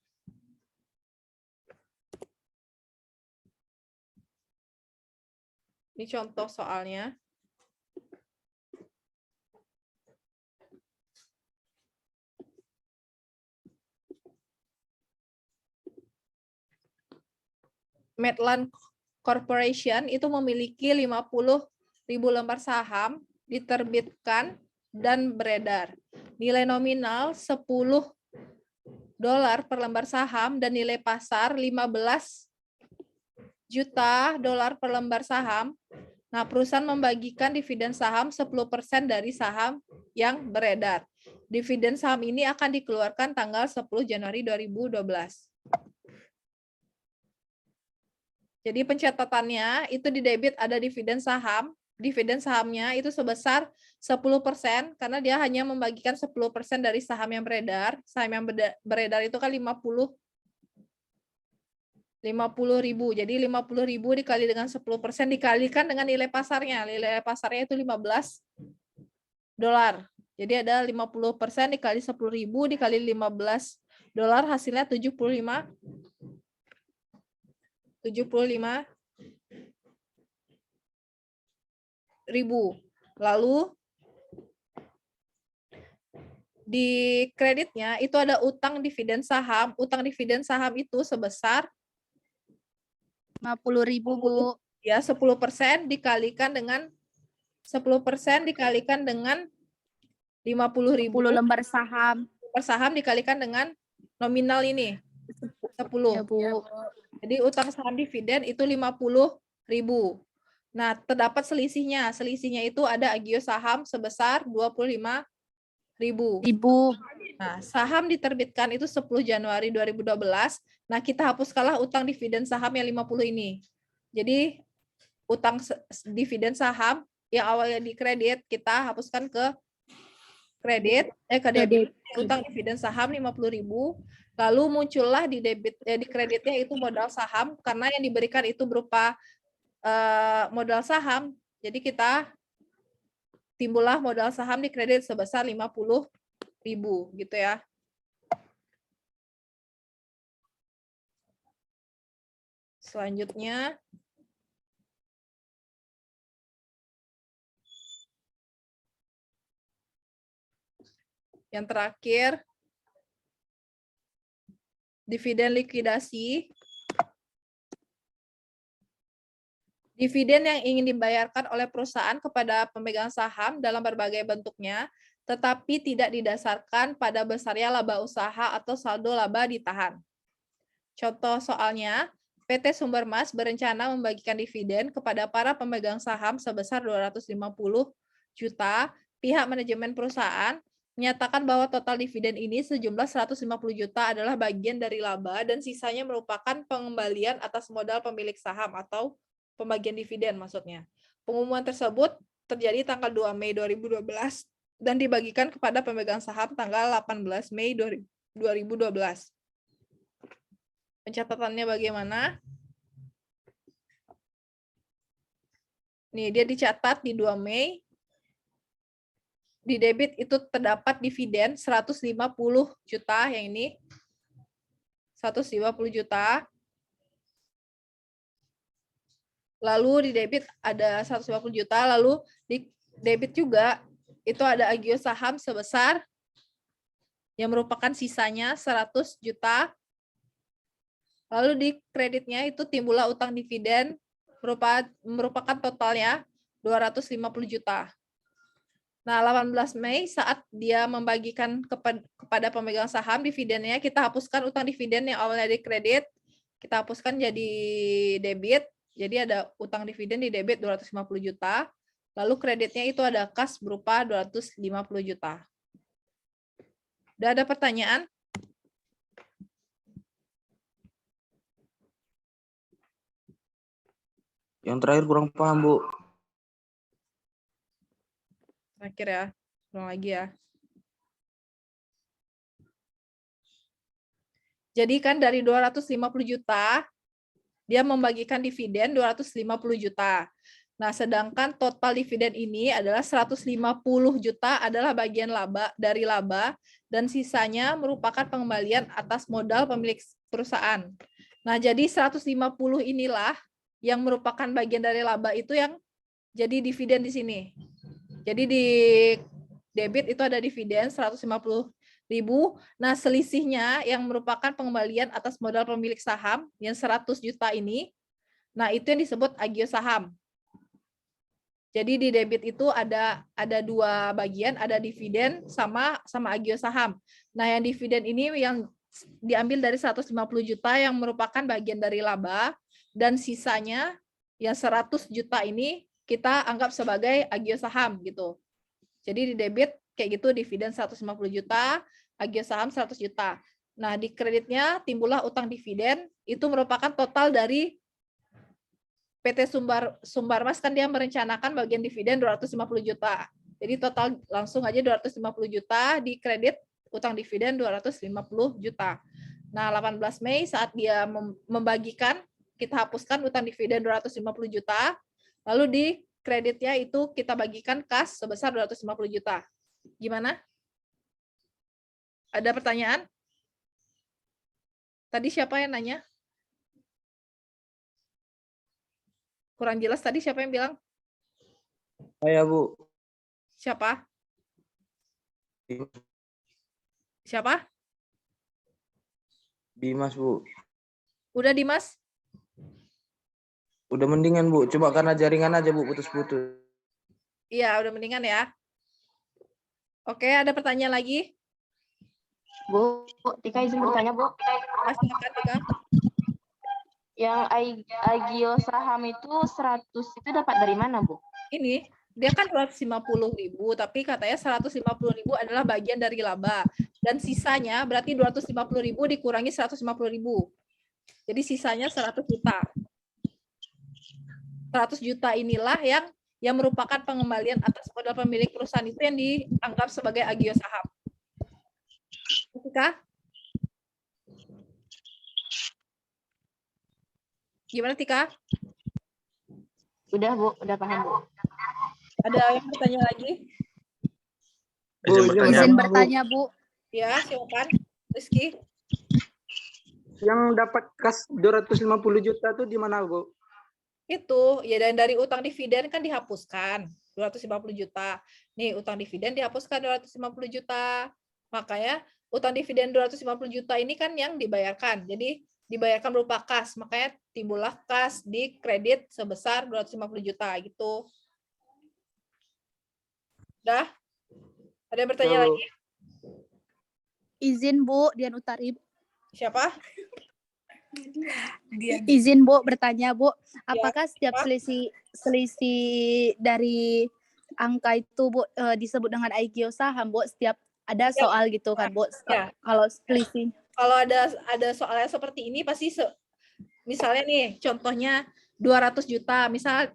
Ini contoh soalnya. Medland Corporation itu memiliki 50.000 lembar saham diterbitkan dan beredar. Nilai nominal $10 per lembar saham dan nilai pasar 15 juta dolar per lembar saham. Nah, perusahaan membagikan dividen saham 10% dari saham yang beredar. Dividen saham ini akan dikeluarkan tanggal 10 Januari 2012. Jadi pencatatannya itu di debit ada dividen saham. Dividen sahamnya itu sebesar 10% karena dia hanya membagikan 10% dari saham yang beredar. Saham yang beredar itu kan 50.000. Jadi 50.000 dikali dengan 10% dikalikan dengan nilai pasarnya. Nilai pasarnya itu $15. Jadi ada 50% dikali 10.000 dikali $15 hasilnya 75.000. Lalu di kreditnya itu ada utang dividen saham. Utang dividen saham itu sebesar 50.000 Bu. ya 10% dikalikan dengan 10% dikalikan dengan 50.000 10 lembar saham. per saham dikalikan dengan nominal ini 10. Ya, Bu. Jadi utang saham dividen itu 50.000. Nah, terdapat selisihnya. Selisihnya itu ada agio saham sebesar 25.000. Nah, saham diterbitkan itu 10 Januari 2012. Nah, kita hapuskanlah utang dividen saham yang 50 ini. Jadi, utang dividen saham yang awalnya di kredit, kita hapuskan ke kredit, ke debit. Utang dividen saham 50.000. Lalu muncullah di debit, di kreditnya itu modal saham, karena yang diberikan itu berupa modal saham. Jadi kita timbullah modal saham di kredit sebesar 50.000 gitu ya. Selanjutnya yang terakhir dividen likuidasi. Dividen yang ingin dibayarkan oleh perusahaan kepada pemegang saham dalam berbagai bentuknya, tetapi tidak didasarkan pada besarnya laba usaha atau saldo laba ditahan. Contoh soalnya, PT Sumbermas berencana membagikan dividen kepada para pemegang saham sebesar 250 juta. Pihak manajemen perusahaan menyatakan bahwa total dividen ini sejumlah 150 juta adalah bagian dari laba dan sisanya merupakan pengembalian atas modal pemilik saham atau pembagian dividen maksudnya. Pengumuman tersebut terjadi tanggal 2 Mei 2012 dan dibagikan kepada pemegang saham tanggal 18 Mei 2012. Pencatatannya bagaimana? Nih, dia dicatat di 2 Mei. Di debit itu terdapat dividen 150 juta, yang ini 150 juta. Lalu di debit ada 150 juta, lalu di debit juga itu ada agio saham sebesar yang merupakan sisanya 100 juta. Lalu di kreditnya itu timbullah utang dividen merupakan totalnya 250 juta. Nah, 18 Mei saat dia membagikan kepada pemegang saham dividennya, kita hapuskan utang dividen yang awalnya di kredit, kita hapuskan jadi debit. Jadi ada utang dividen di debit 250 juta, lalu kreditnya itu ada kas berupa 250 juta. Udah ada pertanyaan? Yang terakhir kurang paham, Bu. Terakhir ya, ulang lagi ya. Jadi kan dari 250 juta, dia membagikan dividen 250 juta. Nah, sedangkan total dividen ini adalah 150 juta adalah bagian laba dari laba, dan sisanya merupakan pengembalian atas modal pemilik perusahaan. Nah, jadi 150 inilah yang merupakan bagian dari laba itu yang jadi dividen di sini. Jadi di debit itu ada dividen 150.000. Nah, selisihnya yang merupakan pengembalian atas modal pemilik saham yang 100 juta ini, nah itu yang disebut agio saham. Jadi di debit itu ada dua bagian, ada dividen sama agio saham. Nah, yang dividen ini yang diambil dari 150 juta yang merupakan bagian dari laba, dan sisanya yang 100 juta ini kita anggap sebagai agio saham gitu. Jadi di debit kayak gitu, dividen 150 juta, agio saham 100 juta. Nah, di kreditnya timbullah utang dividen, itu merupakan total dari PT Sumbarmas, kan dia merencanakan bagian dividen 250 juta. Jadi total langsung aja 250 juta, di kredit utang dividen 250 juta. Nah, 18 Mei saat dia membagikan, kita hapuskan utang dividen 250 juta, lalu di kreditnya itu kita bagikan kas sebesar 250 juta. Gimana? Ada pertanyaan? Tadi siapa yang nanya? Kurang jelas tadi, siapa yang bilang? Saya, Bu. Siapa? Siapa? Dimas, Bu. Udah, Dimas? Udah mendingan, Bu. Coba karena jaringan aja, Bu, putus-putus. Iya, udah mendingan ya. Oke, ada pertanyaan lagi? Bu, Tika izin bertanya, Bu. Silakan, Tika. Yang agio saham itu 100 itu dapat dari mana, Bu? Ini, dia kan 250.000, tapi katanya 150.000 adalah bagian dari laba. Dan sisanya berarti 250.000 dikurangi 150.000. Jadi sisanya 100 juta. 100 juta inilah yang merupakan pengembalian atas modal pemilik perusahaan, itu yang dianggap sebagai agio saham. Tika? Gimana, Tika? Udah, Bu. Udah paham, Bu. Ada yang bertanya lagi? Izin bertanya, Bu. Ya, silakan. Rizky. Yang dapat kas 250 juta itu di mana, Bu? Itu, ya dari utang dividen kan dihapuskan 250 juta. Nih, utang dividen dihapuskan 250 juta. Makanya utang dividen 250 juta ini kan yang dibayarkan. Jadi dibayarkan berupa kas, makanya timbullah kas di kredit sebesar 250 juta gitu. Udah? Ada yang bertanya lagi? Izin, Bu, Dian Utarip. Siapa? Izin, Bu, bertanya, Bu. Apakah setiap selisih dari angka itu, Bu, disebut dengan agio saham, Bu? Setiap ada soal gitu kan, Bu? Kalau selisih. Kalau ada soalnya seperti ini, pasti misalnya nih, contohnya 200 juta. Misal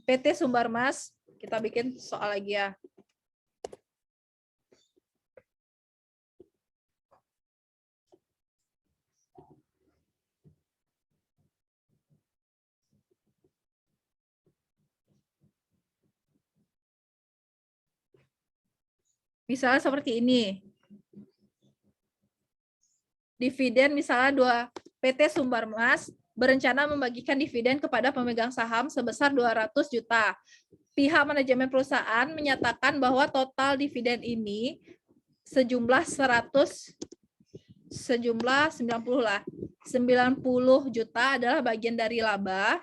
PT Sumbarmas, kita bikin soal lagi ya. Misalnya seperti ini. Dividen misalnya PT Sumbermas berencana membagikan dividen kepada pemegang saham sebesar 200 juta. Pihak manajemen perusahaan menyatakan bahwa total dividen ini sejumlah 90 lah. 90 juta adalah bagian dari laba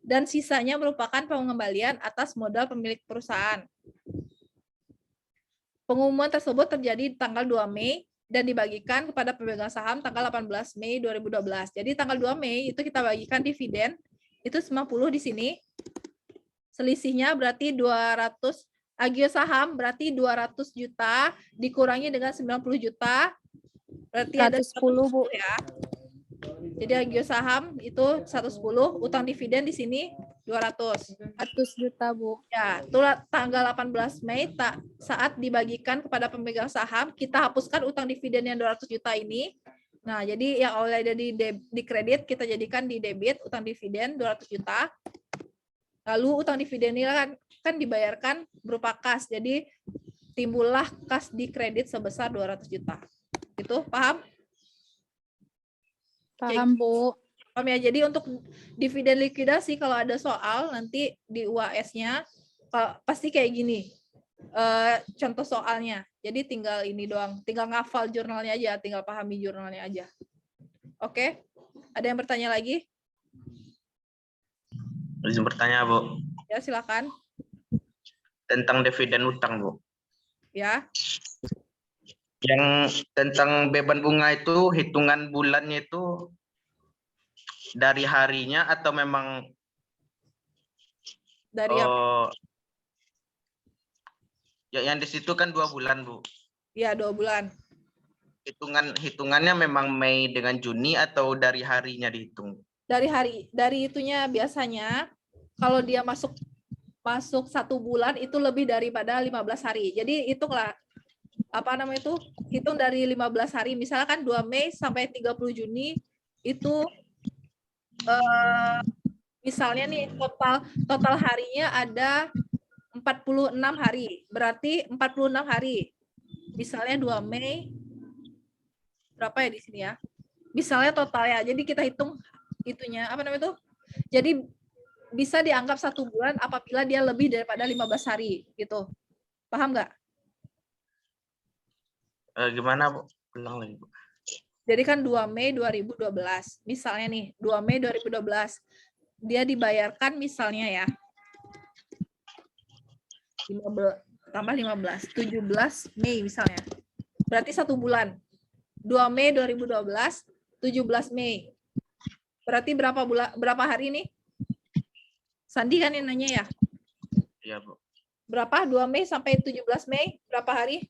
dan sisanya merupakan pengembalian atas modal pemilik perusahaan. Pengumuman tersebut terjadi di tanggal 2 Mei dan dibagikan kepada pemegang saham tanggal 18 Mei 2012. Jadi tanggal 2 Mei itu kita bagikan dividen, itu 90 di sini. Selisihnya berarti 200, agio saham berarti 200 juta dikurangi dengan 90 juta, berarti ada 110, Bu. ya. Jadi agio saham itu 110, utang dividen di sini 200. 100 juta, Bu. Ya, itu tanggal 18 Mei saat dibagikan kepada pemegang saham, kita hapuskan utang dividen yang 200 juta ini. Nah, jadi yang awalnya ada di kredit kita jadikan di debit utang dividen 200 juta. Lalu utang dividen ini kan dibayarkan berupa kas. Jadi timbullah kas di kredit sebesar 200 juta. Itu paham? Paham, Bu. Paham ya? Jadi untuk dividen likuidasi kalau ada soal nanti di UAS-nya pasti kayak gini. Contoh soalnya. Jadi tinggal ini doang, tinggal ngafal jurnalnya aja, tinggal pahami jurnalnya aja. Oke? Ada yang bertanya lagi? Izin bertanya, Bu. Ya, silakan. Tentang dividen utang, Bu. Ya. Yang tentang beban bunga itu hitungan bulannya itu dari harinya atau memang dari apa? Ya, yang di situ kan 2 bulan, Bu. Iya, 2 bulan. Hitungannya memang Mei dengan Juni atau dari harinya dihitung? Dari itunya biasanya kalau dia masuk 1 bulan itu lebih daripada 15 hari. Jadi hitunglah hitung dari 15 hari. Misalkan 2 Mei sampai 30 Juni itu misalnya nih total harinya ada 46 hari. Berarti 46 hari. Misalnya 2 Mei berapa ya di sini ya? Misalnya total ya. Jadi kita hitung itunya Jadi bisa dianggap 1 bulan apabila dia lebih daripada 15 hari gitu. Paham nggak? Gimana, Bu? Ulang lagi, Bu. Jadi kan 2 Mei 2012. Misalnya nih, 2 Mei 2012. Dia dibayarkan misalnya ya. 17 Mei misalnya. Berarti 1 bulan. 2 Mei 2012, 17 Mei. Berarti berapa hari nih? Sandi kan yang nanya ya? Iya, Bu. Berapa? 2 Mei sampai 17 Mei? Berapa hari?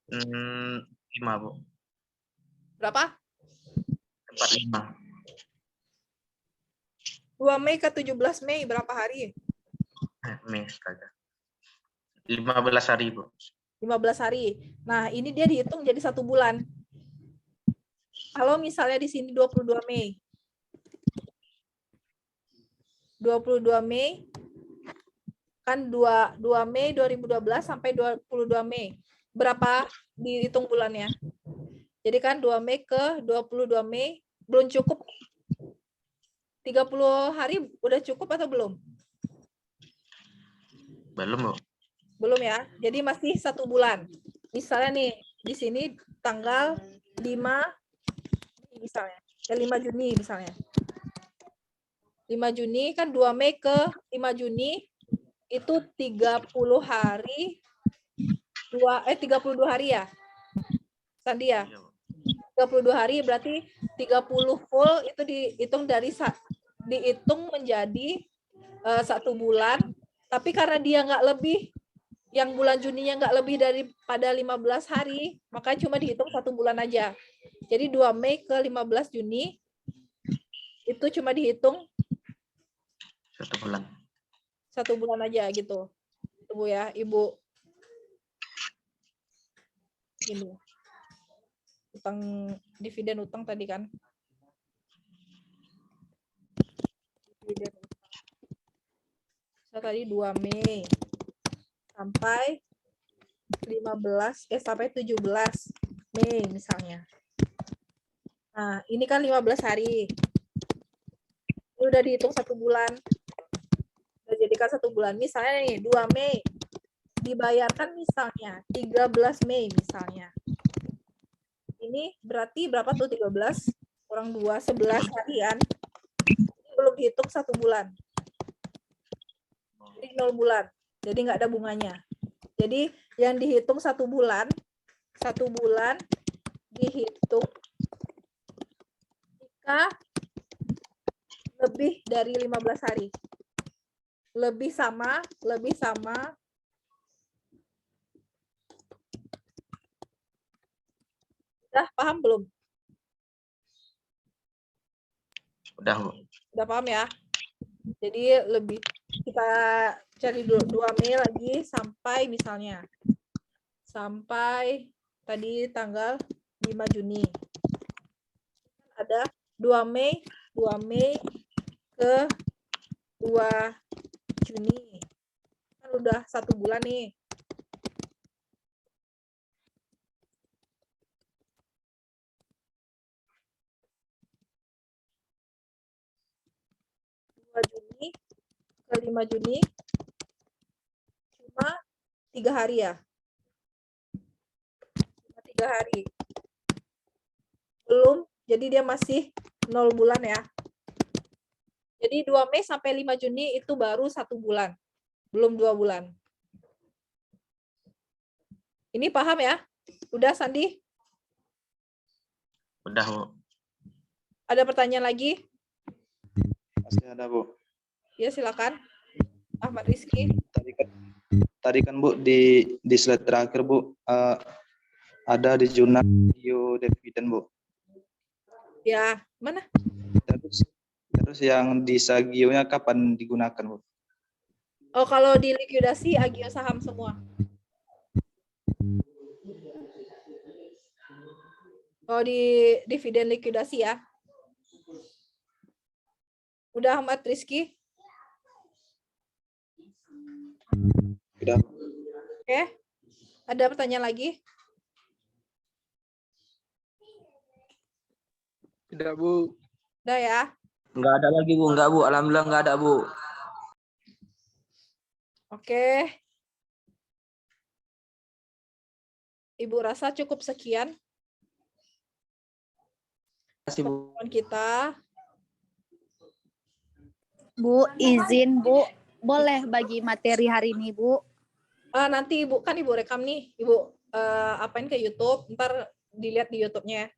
5, Bu. Berapa? 45. 2 Mei ke 17 Mei berapa hari? Mei saja. 15 hari, Bu. 15 hari. Nah, ini dia dihitung jadi 1 bulan. Kalau misalnya di sini 22 Mei. 22 Mei kan 2 Mei 2012 sampai 22 Mei. Berapa dihitung bulannya? Jadi kan 2 Mei ke 22 Mei belum cukup. 30 hari udah cukup atau belum? Belum, Bu. Belum ya. Jadi masih 1 bulan. Misalnya nih, di sini tanggal 5 misalnya. 5 Juni misalnya. 5 Juni kan 2 Mei ke 5 Juni itu 30 hari 32 hari ya. Sandi ya. 32 hari berarti 30 full itu dihitung menjadi 1 bulan. Tapi karena dia nggak lebih, yang bulan Juninya nggak lebih daripada 15 hari, makanya cuma dihitung 1 bulan aja. Jadi 2 Mei ke 15 Juni itu cuma dihitung 1 bulan. 1 bulan aja gitu. Ibu ya, Ibu. Ini. Dividen utang tadi kan. Dividen utang. So, tadi 2 Mei sampai 17 Mei misalnya. Nah, ini kan 15 hari. Ini udah dihitung 1 bulan. Udah jadikan 1 bulan. Misalnya nih, 2 Mei. Dibayarkan misalnya 13 Mei misalnya. Ini berarti berapa tuh 13 kurang 2, 11 harian. Ini belum dihitung 1 bulan. Jadi 0 bulan. Jadi nggak ada bunganya. Jadi yang dihitung 1 bulan dihitung jika lebih dari 15 hari. Lebih sama. Udah paham belum? Udah, Bu. Udah paham ya? Jadi lebih kita cari 2 Mei lagi sampai misalnya. Sampai tadi tanggal 5 Juni. Ada 2 Mei ke 2 Juni. Kan udah 1 bulan nih. Juni ke 5 Juni cuma 3 hari ya. Cuma 3 hari. Belum, jadi dia masih 0 bulan ya. Jadi 2 Mei sampai 5 Juni itu baru 1 bulan. Belum 2 bulan. Ini paham ya? Udah, Sandi? Udah, Bu. Ada pertanyaan lagi? Masih ada, Bu. Ya, silakan. Ahmad Rizky. Tadi kan Bu di slide terakhir Bu ada di jurnal dividen Bu. Ya, mana? Terus yang di Sagio-nya kapan digunakan Bu? Oh, kalau di likuidasi agio saham semua. Oh, di dividen likuidasi ya. Udah, Ahmad Rizky? Udah. Oke. Ada pertanyaan lagi? Tidak, Bu. Udah ya? Enggak ada lagi, Bu. Enggak, Bu. Alhamdulillah enggak ada, Bu. Oke. Ibu rasa cukup sekian. Terima kasih, Bu. Kita. Bu, izin Bu, boleh bagi materi hari ini Bu? Nanti Ibu, kan Ibu rekam nih. Ibu apain ke YouTube, ntar dilihat di YouTube-nya.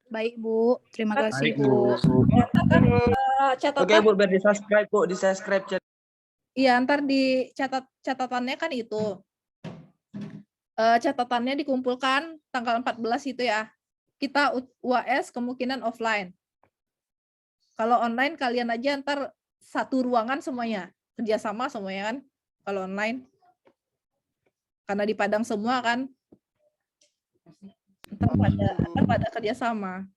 Baik Bu, terima kasih Baik, Bu. Catatan. Oke, Bu, biar di-subscribe, Bu. Di-subscribe channel. Iya, ntar di catatannya kan itu. Catatannya dikumpulkan tanggal 14 itu ya. Kita UAS kemungkinan offline. Kalau online kalian aja ntar satu ruangan semuanya. Kerjasama semuanya kan. Kalau online. Karena di Padang semua kan. Ntar pada kerjasama.